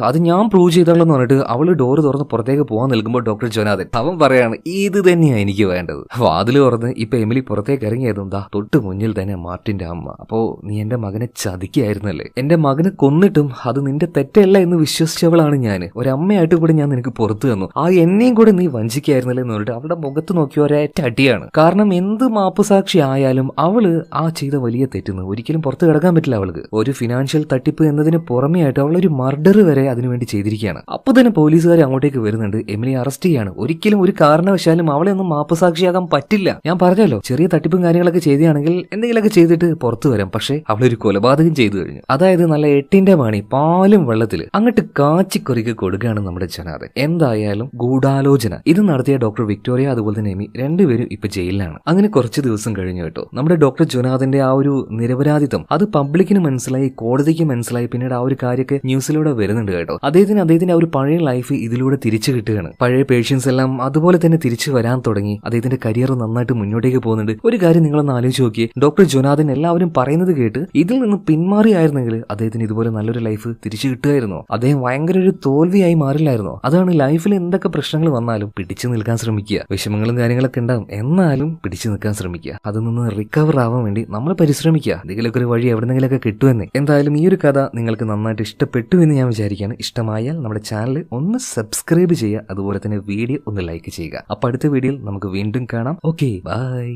അത് ഞാൻ പ്രൂവ് ചെയ്താണെന്ന് പറഞ്ഞിട്ട് അവള് ഡോറ് തുറന്ന് പുറത്തേക്ക് പോകാൻ നിൽക്കുമ്പോൾ ഡോക്ടർ ജനാർദ്ദൻ അവൻ പറയാണ്, ഇത് തന്നെയാണ് എനിക്ക് വേണ്ടത്. വാതിൽ തുറന്ന് ഇപ്പൊ എമിലി പുറത്തേക്ക് ഇറങ്ങിയതും ദാ തൊട്ട് മുന്നിൽ തന്നെ മാർട്ടിന്റെ അമ്മ. അപ്പോ നീ എന്റെ മകനെ ചതിക്കായിരുന്നല്ലേ, എന്റെ മകനെ കൊന്നിട്ടും അത് നിന്റെ തെറ്റല്ല എന്ന് വിശ്വസിച്ചവളാണ് ഞാൻ, ഒരമ്മയായിട്ട് കൂടെ ഞാൻ നിനക്ക് പുറത്തു തന്നു, ആ എന്നെയും കൂടെ നീ വഞ്ചിക്കായിരുന്നല്ലേ എന്ന് പറഞ്ഞിട്ട് അവളുടെ മുഖത്ത് നോക്കി ഒരേറ്റ അടിയാണ്. കാരണം എന്ത് മാപ്പുസാക്ഷി ആയാലും അവള് ആ ചെയ്ത വലിയ തെറ്റിന്ന് ഒരിക്കലും പുറത്ത് കിടക്കാൻ പറ്റില്ല. അവൾക്ക് ഒരു ഫിനാൻഷ്യൽ തട്ടിപ്പ് എന്നതിന് പുറമെ ആയിട്ട് അവളൊരു മർഡർ വരെ അതിനുവേണ്ടി ചെയ്തിരിക്കുകയാണ്. അപ്പൊ തന്നെ പോലീസുകാർ അങ്ങോട്ടേക്ക് വരുന്നുണ്ട്, എമിലി അറസ്റ്റ് ചെയ്യാണ്. ഒരിക്കലും ഒരു കാരണവശാലും അവളെ ഒന്നും മാപ്പുസാക്ഷിയാകാൻ പറ്റില്ല. ഞാൻ പറഞ്ഞല്ലോ, ചെറിയ തട്ടിപ്പും കാര്യങ്ങളൊക്കെ ചെയ്തിയാണെങ്കിൽ എന്തെങ്കിലുമൊക്കെ ചെയ്തിട്ട് പുറത്തു വരാം. പക്ഷെ അവളൊരു കൊലപാതകം ചെയ്തു കഴിഞ്ഞു, അതായത് നല്ല 8ന്റെ മണി പാലും വെള്ളത്തിൽ അങ്ങോട്ട് കാച്ചിക്കൊറിക്ക് കൊടുക്കുകയാണ് നമ്മുടെ ജനാർദ്ദൻ. എന്തായാലും ഗൂഢാലോചന ഇത് നടത്തിയ ഡോക്ടർ വിക്ടോറിയ അതുപോലെ തന്നെ എമി രണ്ടുപേരും ഇപ്പൊ ജയിലിലാണ്. അങ്ങനെ കുറച്ച് ദിവസം കഴിഞ്ഞു കേട്ടോ, നമ്മുടെ ഡോക്ടർ ജനാർദ്ദന്റെ ആ ഒരു നിരപരാധിത്വം അത് പബ്ലിക്കിന് മനസ്സിലായി, കോടതിക്ക് മനസ്സിലായി. പിന്നീട് ആ ഒരു കാര്യമൊക്കെ ന്യൂസിലൂടെ വരുന്നുണ്ട് കേട്ടോ. അദ്ദേഹത്തിന്റെ ആ ഒരു പഴയ ലൈഫ് ഇതിലൂടെ തിരിച്ചു കിട്ടുകയാണ്. പഴയ പേഷ്യൻസ് എല്ലാം അതുപോലെ തന്നെ തിരിച്ചു വരാൻ തുടങ്ങി. അദ്ദേഹത്തിന്റെ കരിയർ നന്നായിട്ട് മുന്നോട്ടേക്ക് പോകുന്നുണ്ട്. ഒരു കാര്യം നിങ്ങളൊന്ന് ആലോചിച്ച് നോക്കിയേ, ഡോക്ടർ ജനാർദ്ദൻ എല്ലാവരും പറയുന്നത് കേട്ട് ഇതിൽ നിന്ന് പിന്മാറിയായിരുന്നെങ്കിൽ അദ്ദേഹത്തിന് ഇതുപോലെ നല്ലൊരു ലൈഫ് തിരിച്ചു കിട്ടുമായിരുന്നോ? അദ്ദേഹം ഭയങ്കര ഒരു തോൽവിയായി മാറില്ലായിരുന്നോ? അതാണ് ലൈഫിൽ എന്തൊക്കെ പ്രശ്നങ്ങൾ വന്നാലും പിടിച്ചു നിൽക്കാൻ ശ്രമിക്കുക. വിഷമങ്ങളും കാര്യങ്ങളൊക്കെ ഉണ്ടാവും, എന്നാലും പിടിച്ചു നിൽക്കാൻ ശ്രമിക്കുക. അതിൽ നിന്ന് റിക്കവർ ആവാൻ വേണ്ടി നമ്മൾ പരിശ്രമിക്കുക. എന്തെങ്കിലുമൊക്കെ ഒരു വഴി എവിടെന്നെങ്കിലൊക്കെ കിട്ടുമെന്ന്. എന്തായാലും ഈ ഒരു കഥ നിങ്ങൾക്ക് നന്നായിട്ട് ഇഷ്ടപ്പെട്ടു എന്ന് ഞാൻ വിചാരിക്കുകയാണ്. ഇഷ്ടമായാൽ നമ്മുടെ ചാനൽ ഒന്ന് സബ്സ്ക്രൈബ് ചെയ്യുക, അതുപോലെ തന്നെ വീഡിയോ ഒന്ന് ലൈക്ക് ചെയ്യുക. അപ്പൊ അടുത്ത വീഡിയോയിൽ നമുക്ക് വീണ്ടും കാണാം. Okay, by.